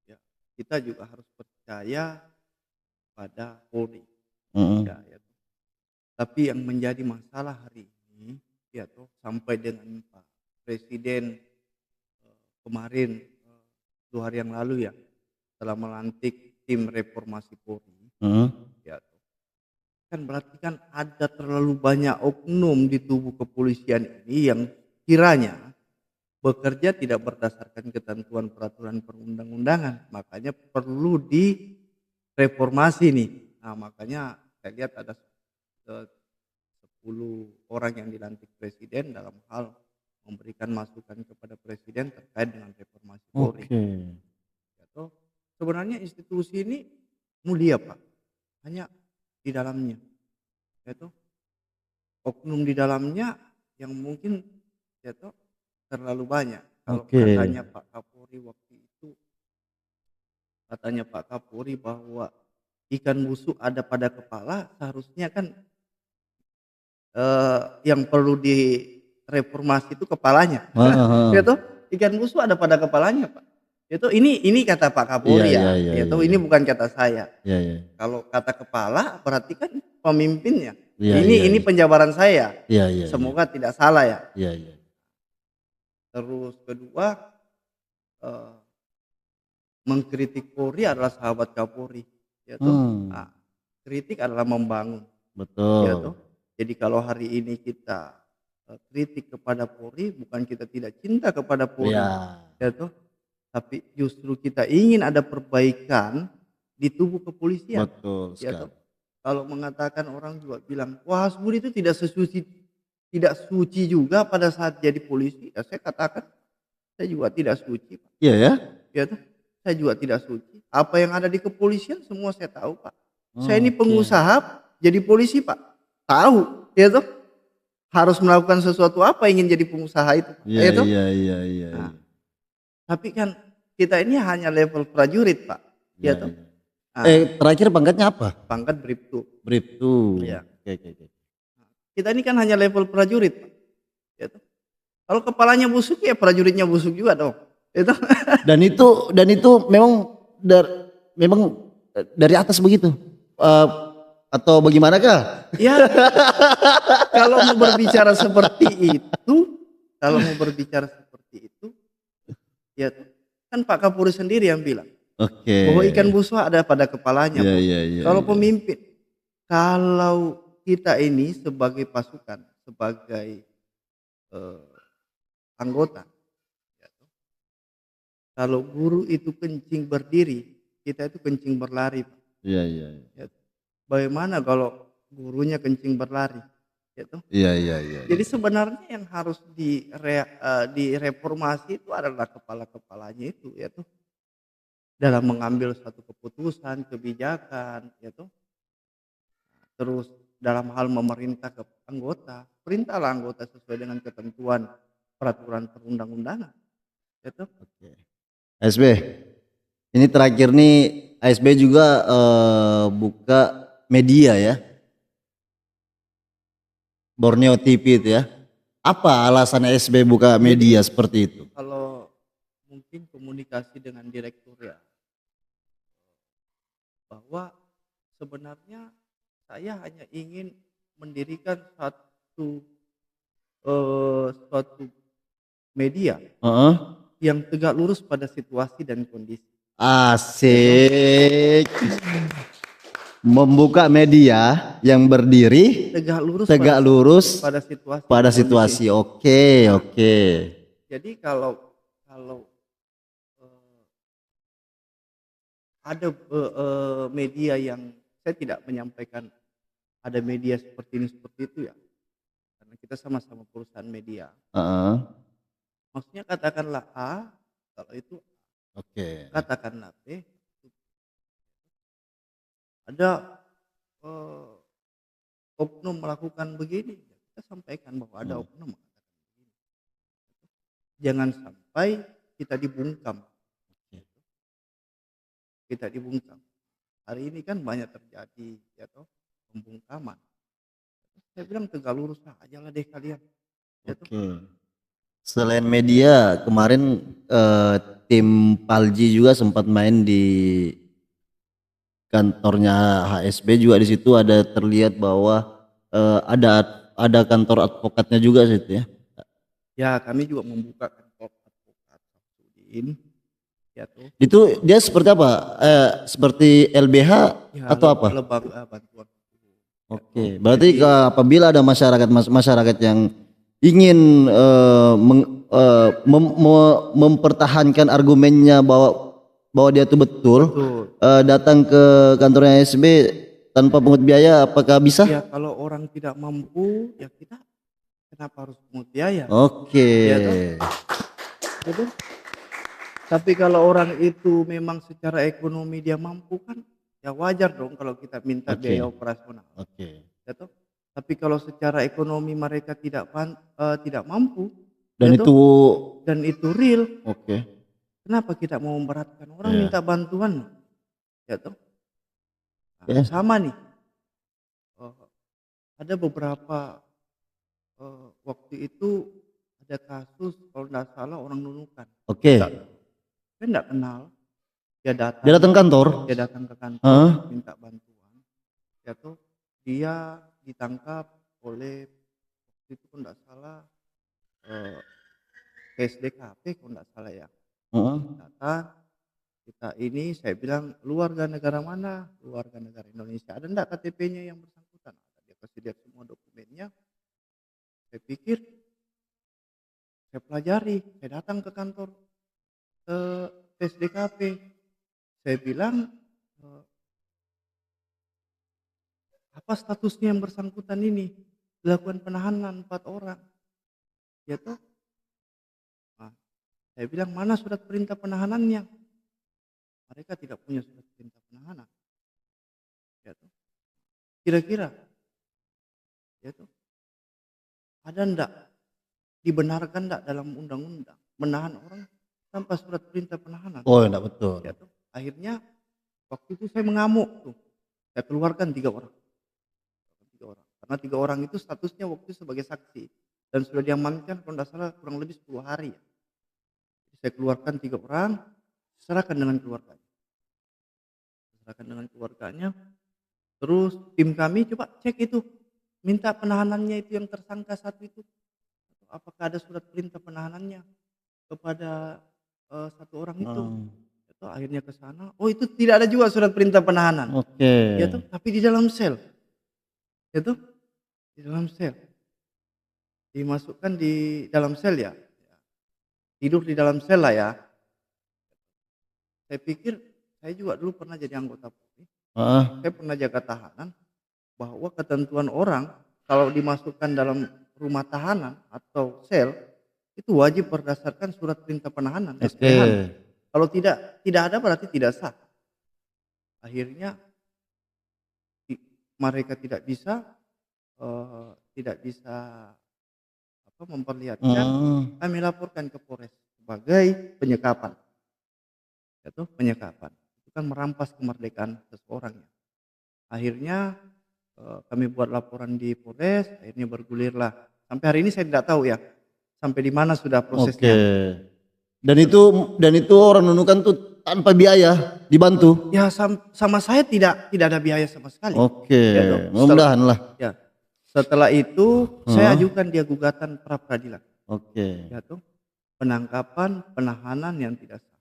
Ya, kita juga harus percaya pada Polri. Ya. Tapi yang menjadi masalah hari ini, ya toh, sampai dengan Pak Presiden kemarin 2 hari yang lalu ya telah melantik tim reformasi Polri. Ya toh. Kan berarti kan ada terlalu banyak oknum di tubuh kepolisian ini yang kiranya bekerja tidak berdasarkan ketentuan peraturan perundang-undangan, makanya perlu direformasi nih. Nah, makanya saya lihat ada 10 orang yang dilantik presiden dalam hal memberikan masukan kepada presiden terkait dengan reformasi Polri. Atau sebenarnya institusi ini mulia Pak, hanya di dalamnya, yaitu oknum di dalamnya yang mungkin yaitu terlalu banyak. Kalau katanya Pak Kapolri waktu itu, katanya Pak Kapolri bahwa ikan busuk ada pada kepala, seharusnya kan yang perlu direformasi itu kepalanya. Yaitu ikan busuk ada pada kepalanya Pak. Itu ini kata Pak Kapolri yaitu ini bukan kata saya. Kalau kata kepala berarti kan pemimpinnya. Ini penjabaran saya. Semoga tidak salah ya. Terus kedua, mengkritik Polri adalah sahabat Kapolri, yaitu kritik adalah membangun. Yaitu, jadi kalau hari ini kita kritik kepada Polri, bukan kita tidak cinta kepada Polri, yaitu, tapi justru kita ingin ada perbaikan di tubuh kepolisian. Yaitu, kalau mengatakan orang juga bilang, wah Hasbudi itu tidak suci juga pada saat jadi polisi. Ya, saya katakan saya juga tidak suci Pak. Ya tuh, saya juga tidak suci. Apa yang ada di kepolisian semua saya tahu Pak. Saya ini pengusaha jadi polisi Pak. Tahu, ya tuh, harus melakukan sesuatu apa ingin jadi pengusaha itu. Nah, tapi kan kita ini hanya level prajurit Pak. Ya tuh. Terakhir pangkatnya apa? Pangkat Bribtu. Ya. Kita ini kan hanya level prajurit, gitu. Kalau kepalanya busuk ya prajuritnya busuk juga dong. Itu. Dan itu memang dari atas begitu, atau bagaimanakah? Ya, kalau mau berbicara seperti itu, ya kan Pak Kapolri sendiri yang bilang bahwa ikan busuk ada pada kepalanya. Kalau pemimpin, kalau kita ini sebagai pasukan, sebagai anggota, Kalau guru itu kencing berdiri, kita itu kencing berlari, Pak. Iya, iya, iya. Ya. Bagaimana kalau gurunya kencing berlari, gitu. Iya, iya, iya, Jadi iya. sebenarnya yang harus direformasi itu adalah kepala-kepalanya itu, yaitu dalam mengambil suatu keputusan, kebijakan, yaitu terus dalam hal memerintah ke anggota, perintahlah anggota sesuai dengan ketentuan peraturan perundang-undangan, yaitu. Oke. ASB, ini terakhir nih ASB juga buka media ya, Borneo TV itu ya. Apa alasan ASB buka media seperti itu? Kalau mungkin komunikasi dengan direktur ya, bahwa sebenarnya saya hanya ingin mendirikan suatu media Heeh. yang tegak lurus pada situasi dan kondisi. Asik. Membuka media yang berdiri tegak lurus pada situasi pada dan kondisi. situasi. Oke, Nah, oke. jadi kalau eh, ada media yang saya tidak menyampaikan ada media seperti ini seperti itu ya, karena kita sama-sama perusahaan media. Heeh. Maksudnya katakanlah A, kalau itu Oke. katakanlah B, ada oknum melakukan begini, kita sampaikan bahwa ada oknum melakukan begini. Jangan sampai kita dibungkam. Kita dibungkam. Hari ini kan banyak terjadi ya toh, pembungkaman. Saya bilang tegak lurus aja lah deh kalian. Ya toh. Oke. Selain media, kemarin tim Palji juga sempat main di kantornya HSB juga, di situ ada terlihat bahwa ada kantor advokatnya juga situ ya. Ya kami juga membuka kantor advokat Samsudin. Ya toh. Itu dia seperti apa? Seperti LBH Ya, atau apa? lembaga bantuan. Oke, berarti apabila ada masyarakat yang ingin mempertahankan argumennya bahwa dia itu betul, datang ke kantornya SB tanpa pungut biaya, apakah bisa? Ya kalau orang tidak mampu, ya kita kenapa harus pungut biaya? Oke. Ya toh? Betul. Tapi kalau orang itu memang secara ekonomi dia mampu kan, ya wajar dong kalau kita minta biaya operasional. Oke. Ya toh? Tapi kalau secara ekonomi mereka tidak mampu, Dan ya itu toh? Dan itu real. Oke. Kenapa kita mau memberatkan orang minta bantuan? Ya toh? Nah, sama nih. Ada beberapa waktu itu ada kasus kalau tidak salah orang Nunukan. Oke. Saya tidak kenal. Dia datang kantor. Dia datang ke kantor minta bantuan. Ya toh, dia ditangkap oleh waktu itu kalau tidak salah PSDKP kalau tidak salah ya. Datang kita ini, saya bilang lu warga negara mana? Lu warga negara Indonesia. Ada enggak KTP-nya yang bersangkutan? Dia kasih lihat semua dokumennya. Saya pikir, saya pelajari, saya datang ke kantor PSDKP. Saya bilang apa statusnya yang bersangkutan ini? Dilakukan penahanan 4 orang. Ya toh? Nah, saya bilang mana surat perintah penahanannya? Mereka tidak punya surat perintah penahanan. Ya toh? Kira-kira, ya toh, ada ndak dibenarkan ndak dalam undang-undang menahan orang tanpa surat perintah penahanan? Oh, enggak betul. Ya toh? Akhirnya waktu itu saya mengamuk tuh. Saya keluarkan 3 orang. 3 orang. Karena 3 orang itu statusnya waktu itu sebagai saksi dan sudah diamankan kalau tidak salah kurang lebih 10 hari ya. Saya keluarkan 3 orang, serahkan dengan keluarganya. Serahkan dengan keluarganya. Terus tim kami coba cek itu, minta penahanannya itu yang tersangka satu itu, apakah ada surat perintah penahanannya kepada satu orang itu. Itu akhirnya ke sana, oh itu tidak ada juga surat perintah penahanan. Oke. Ya tuh, tapi di dalam sel. Ya tuh, di dalam sel. Dimasukkan di dalam sel ya. Tidur di dalam sel lah ya. saya pikir saya juga dulu pernah jadi anggota Polri. Heeh. Saya pernah jaga tahanan, bahwa ketentuan orang kalau dimasukkan dalam rumah tahanan atau sel itu wajib berdasarkan surat perintah penahanan Oke. SPH. Kalau tidak ada berarti tidak sah. Akhirnya mereka tidak bisa memperlihatkan. Kami laporkan ke Polres sebagai penyekapan. Itu penyekapan. Itu kan merampas kemerdekaan seseorang ya. Akhirnya kami buat laporan di Polres, akhirnya bergulirlah. Sampai hari ini saya tidak tahu ya, sampai di mana sudah prosesnya. Oke. Dan itu orang nunukan tuh tanpa biaya, dibantu. Ya sama saya tidak ada biaya sama sekali. Oke. Ya, dong. Mudah-mudahan lah. Ya. Setelah itu saya ajukan dia gugatan pra peradilan. Oke. Ya tuh, penangkapan, penahanan yang tidak sah.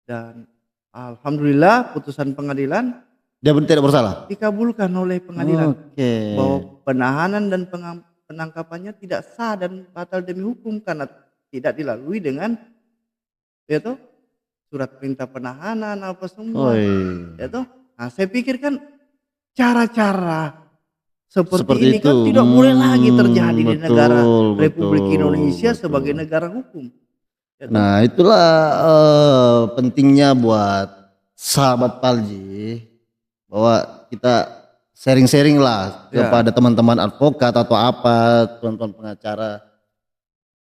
Dan alhamdulillah putusan pengadilan Dia tidak bersalah. dikabulkan oleh pengadilan. Oke. Bahwa penahanan dan penangkapannya tidak sah dan batal demi hukum karena tidak dilalui dengan yaitu surat perintah penahanan apa semua. Yaitu, nah saya pikir kan cara-cara seperti ini itu. kan tidak boleh lagi terjadi di negara Republik Indonesia betul. sebagai negara hukum. Yaitu, Nah itulah pentingnya buat sahabat Palji bahwa kita sharing-sharing lah kepada teman-teman advokat atau apa, teman-teman pengacara.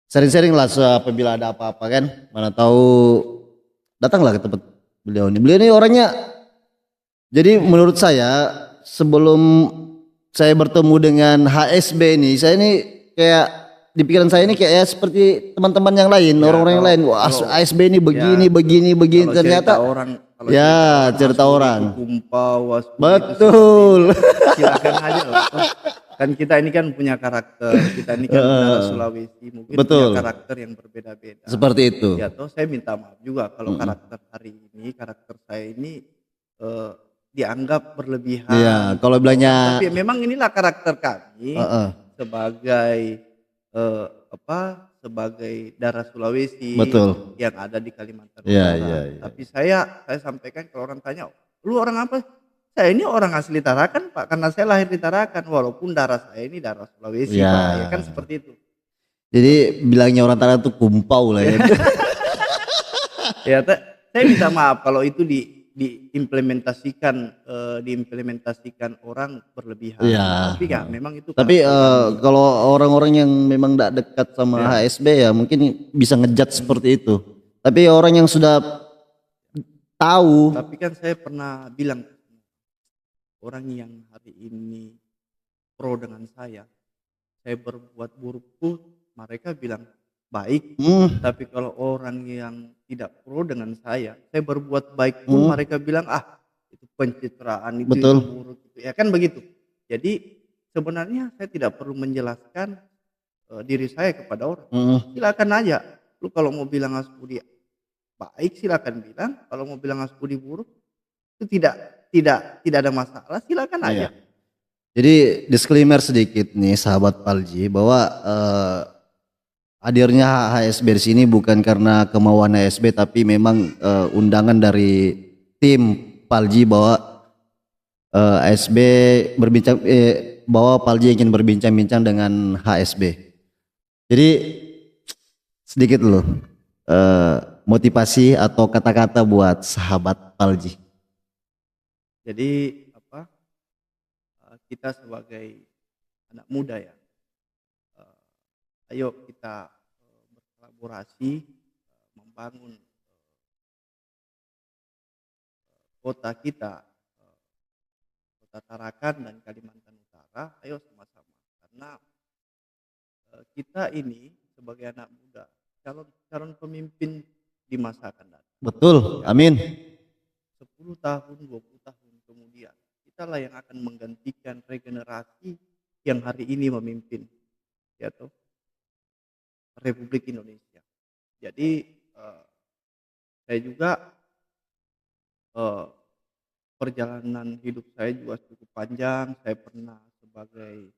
Sharing-sharing lah apabila ada apa-apa kan, mana tahu datanglah ke tempat beliau ini. Beliau ini orangnya, jadi menurut saya sebelum saya bertemu dengan HSB ini, saya ini kayak di pikiran saya ini kayak ya seperti teman-teman yang lain, orang-orang yang lain. Wah, HSB ini begini. Ternyata cerita orang. Betul. Silakan aja loh. Kan kita ini kan punya karakter, kita ini kan dari Sulawesi, mungkin punya karakter yang berbeda-beda. Seperti itu. Ya toh saya minta maaf juga kalau karakter hari ini, karakter saya ini dianggap berlebihan. Iya, kalau bilangnya. Tapi memang inilah karakter kami sebagai sebagai darah Sulawesi yang ada di Kalimantan Utara. Tapi saya sampaikan kalau orang tanya, lu orang apa? Saya ini orang asli Tarakan Pak, karena saya lahir di Tarakan walaupun darah saya ini darah Sulawesi Pak, ya kan seperti itu. Jadi bilangnya orang Tarakan tuh kumpau lah ya. Ya, saya minta maaf kalau itu diimplementasikan orang berlebihan. Tapi enggak, memang itu. Tapi kalau orang-orang yang memang tidak dekat sama HSB ya mungkin bisa ngejudge seperti itu. Tapi orang yang sudah tahu. Tapi kan saya pernah bilang orang yang hari ini pro dengan saya berbuat buruk pun mereka bilang baik. Tapi kalau orang yang tidak pro dengan saya berbuat baik pun mereka bilang itu pencitraan, itu buruk, itu ya kan begitu. Jadi sebenarnya saya tidak perlu menjelaskan diri saya kepada orang. Silakan aja. Lu kalau mau bilang Aspudi baik silakan bilang, kalau mau bilang Aspudi buruk itu tidak ada masalah, silakan aja. Jadi disclaimer sedikit nih sahabat Palji bahwa hadirnya HSB di sini bukan karena kemauan HSB tapi memang undangan dari tim Palji bahwa HSB berbincang bahwa Palji ingin berbincang-bincang dengan HSB. Jadi sedikit loh motivasi atau kata-kata buat sahabat Palji. Jadi kita sebagai anak muda ya, ayo kita berkolaborasi membangun kota kita, kota Tarakan dan Kalimantan Utara. Ayo sama-sama, karena kita ini sebagai anak muda calon pemimpin di masa akan datang. Betul, amin. 10 tahun, 20 tahun kemudian kitalah yang akan menggantikan regenerasi yang hari ini memimpin yaitu Republik Indonesia. Jadi saya juga perjalanan hidup saya juga cukup panjang. Saya pernah sebagai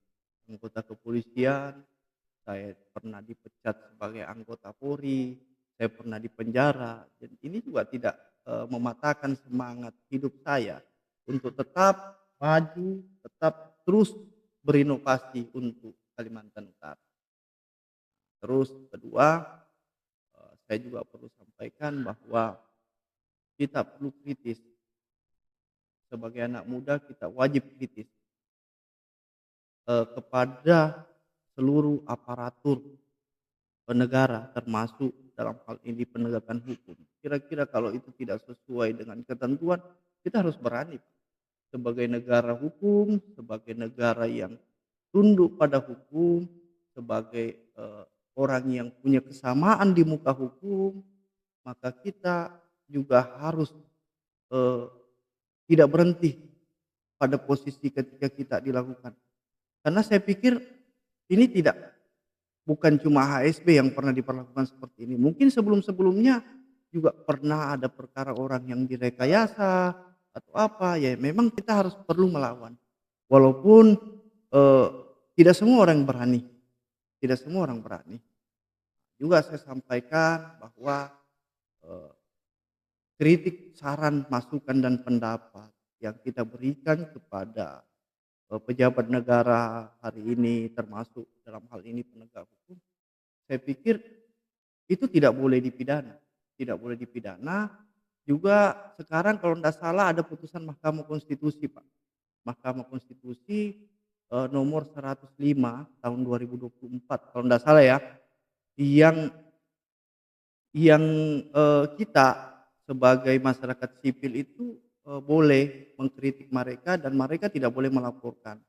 anggota kepolisian, saya pernah dipecat sebagai anggota Polri, saya pernah di penjara. Dan ini juga tidak mematahkan semangat hidup saya untuk tetap maju, tetap terus berinovasi untuk Kalimantan Utara. Terus kedua, saya juga perlu sampaikan bahwa kita perlu kritis. Sebagai anak muda kita wajib kritis kepada seluruh aparatur negara, termasuk dalam hal ini penegakan hukum. Kira-kira kalau itu tidak sesuai dengan ketentuan, kita harus berani sebagai negara hukum, sebagai negara yang tunduk pada hukum, sebagai orang yang punya kesamaan di muka hukum, maka kita juga harus tidak berhenti pada posisi ketika kita dilakukan. Karena saya pikir ini bukan cuma HSB yang pernah diperlakukan seperti ini. Mungkin sebelum-sebelumnya juga pernah ada perkara orang yang direkayasa atau apa. Ya memang kita harus perlu melawan. Walaupun tidak semua orang berani. Tidak semua orang berani. Juga saya sampaikan bahwa kritik, saran, masukan dan pendapat yang kita berikan kepada pejabat negara hari ini, termasuk dalam hal ini penegak hukum, saya pikir itu tidak boleh dipidana. Tidak boleh dipidana. Juga sekarang kalau tidak salah ada putusan Mahkamah Konstitusi, Pak. Mahkamah Konstitusi nomor 105 tahun 2024 kalau tidak salah ya, yang kita sebagai masyarakat sipil itu boleh mengkritik mereka dan mereka tidak boleh melaporkan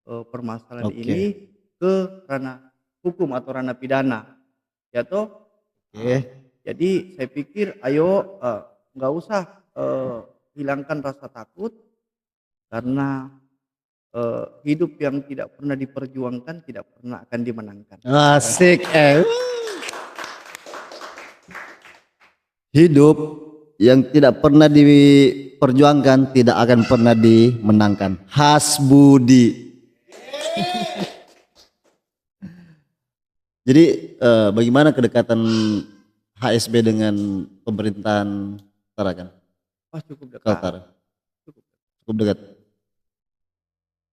permasalahan ini ke ranah hukum atau ranah pidana, ya toh. Jadi saya pikir ayo nggak usah hilangkan rasa takut, karena hidup yang tidak pernah diperjuangkan tidak pernah akan dimenangkan. Asik. Hidup yang tidak pernah diperjuangkan tidak akan pernah dimenangkan. Hasbudi. Jadi bagaimana kedekatan HSB dengan pemerintahan Tarakan? Cukup dekat. Cukup dekat.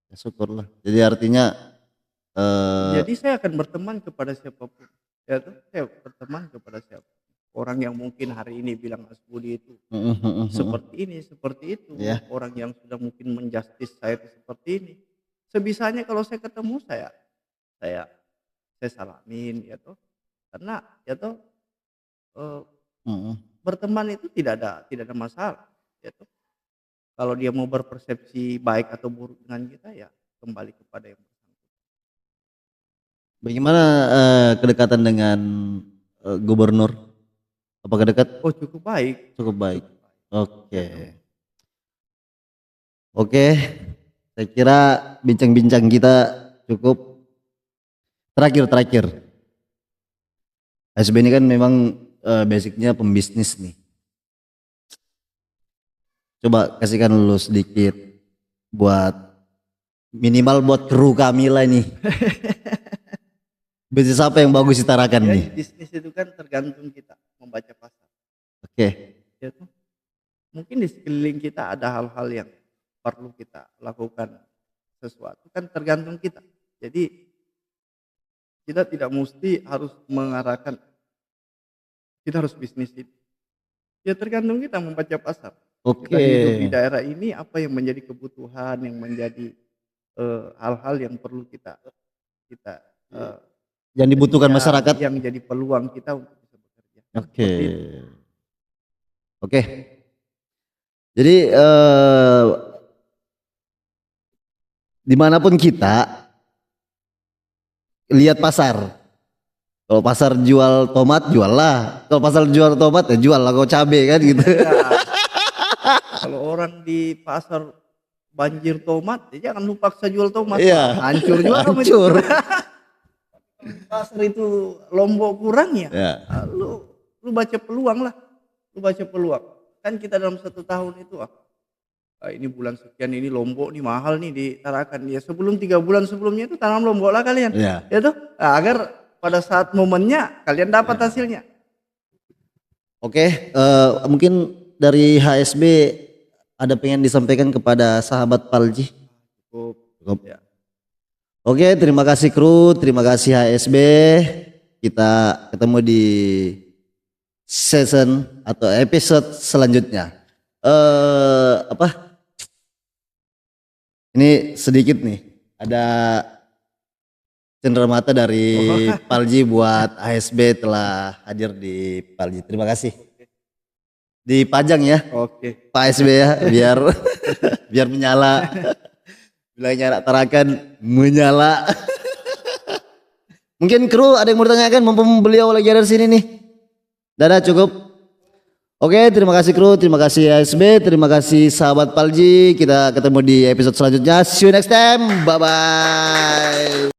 Ya, syukurlah. Jadi artinya jadi saya akan berteman kepada siapapun. Ya, saya berteman kepada siapa. Orang yang mungkin hari ini bilang Mas Budi itu seperti ini, seperti itu. Yeah. Orang yang sudah mungkin menjustis saya itu seperti ini. Sebisanya kalau saya ketemu saya salamin, ya toh. Karena ya toh berteman itu tidak ada masalah, ya toh. Kalau dia mau berpersepsi baik atau buruk dengan kita, ya kembali kepada yang bersangkutan. Bagaimana kedekatan dengan gubernur? Apakah dekat? Oh, cukup baik. Cukup baik. Oke. Saya kira bincang-bincang kita cukup. Terakhir. HSB ini kan memang basicnya pembisnis nih. Coba kasihkan dulu sedikit buat minimal buat kru kami lah ini. Bisnis apa yang bagus ditarakan ya, nih? Bisnis itu kan tergantung kita membaca pasar. Ya, tuh. Mungkin di sekeliling kita ada hal-hal yang perlu kita lakukan sesuatu, kan tergantung kita. Jadi kita tidak mesti harus mengarahkan kita harus bisnis itu. Ya tergantung kita membaca pasar. Kita hidup di daerah ini, apa yang menjadi kebutuhan, yang menjadi hal-hal yang perlu kita yang dibutuhkan masyarakat, yang jadi peluang kita untuk bisa bekerja. Oke. Jadi dimanapun kita lihat pasar. Kalau pasar jual tomat, jual lah. Kalau pasar jual tomat, ya jual lah. Kau cabe kan gitu. Ya. Kalau orang di pasar banjir tomat, ya jangan lupa paksa jual tomat. Iya. Hancur juga. Hancur. Pasar itu lombok kurang ya. Lu baca peluang lah. Lu baca peluang. Kan kita dalam 1 tahun itu ini bulan sekian ini lombok nih mahal nih di Tarakan. Ya sebelum 3 bulan sebelumnya itu tanam lombok lah kalian. Ya tuh. Nah, agar pada saat momennya kalian dapat hasilnya. Oke, mungkin dari HSB ada pengen disampaikan kepada sahabat Palji. Cukup. Ya. Oke, terima kasih kru, terima kasih HSB. Kita ketemu di season atau episode selanjutnya. Ini sedikit nih, ada cenderamata dari Palji buat HSB telah hadir di Palji. Terima kasih. Dipajang ya, Oke. Pak HSB ya, biar biar menyala. Bilangnya tarakan menyala. Mungkin kru ada yang mau ditanyakan, mumpung beliau lagi ada di sini nih. Dadah, cukup. Oke, terima kasih kru, terima kasih HSB, terima kasih sahabat Palji. Kita ketemu di episode selanjutnya. See you next time. Bye bye.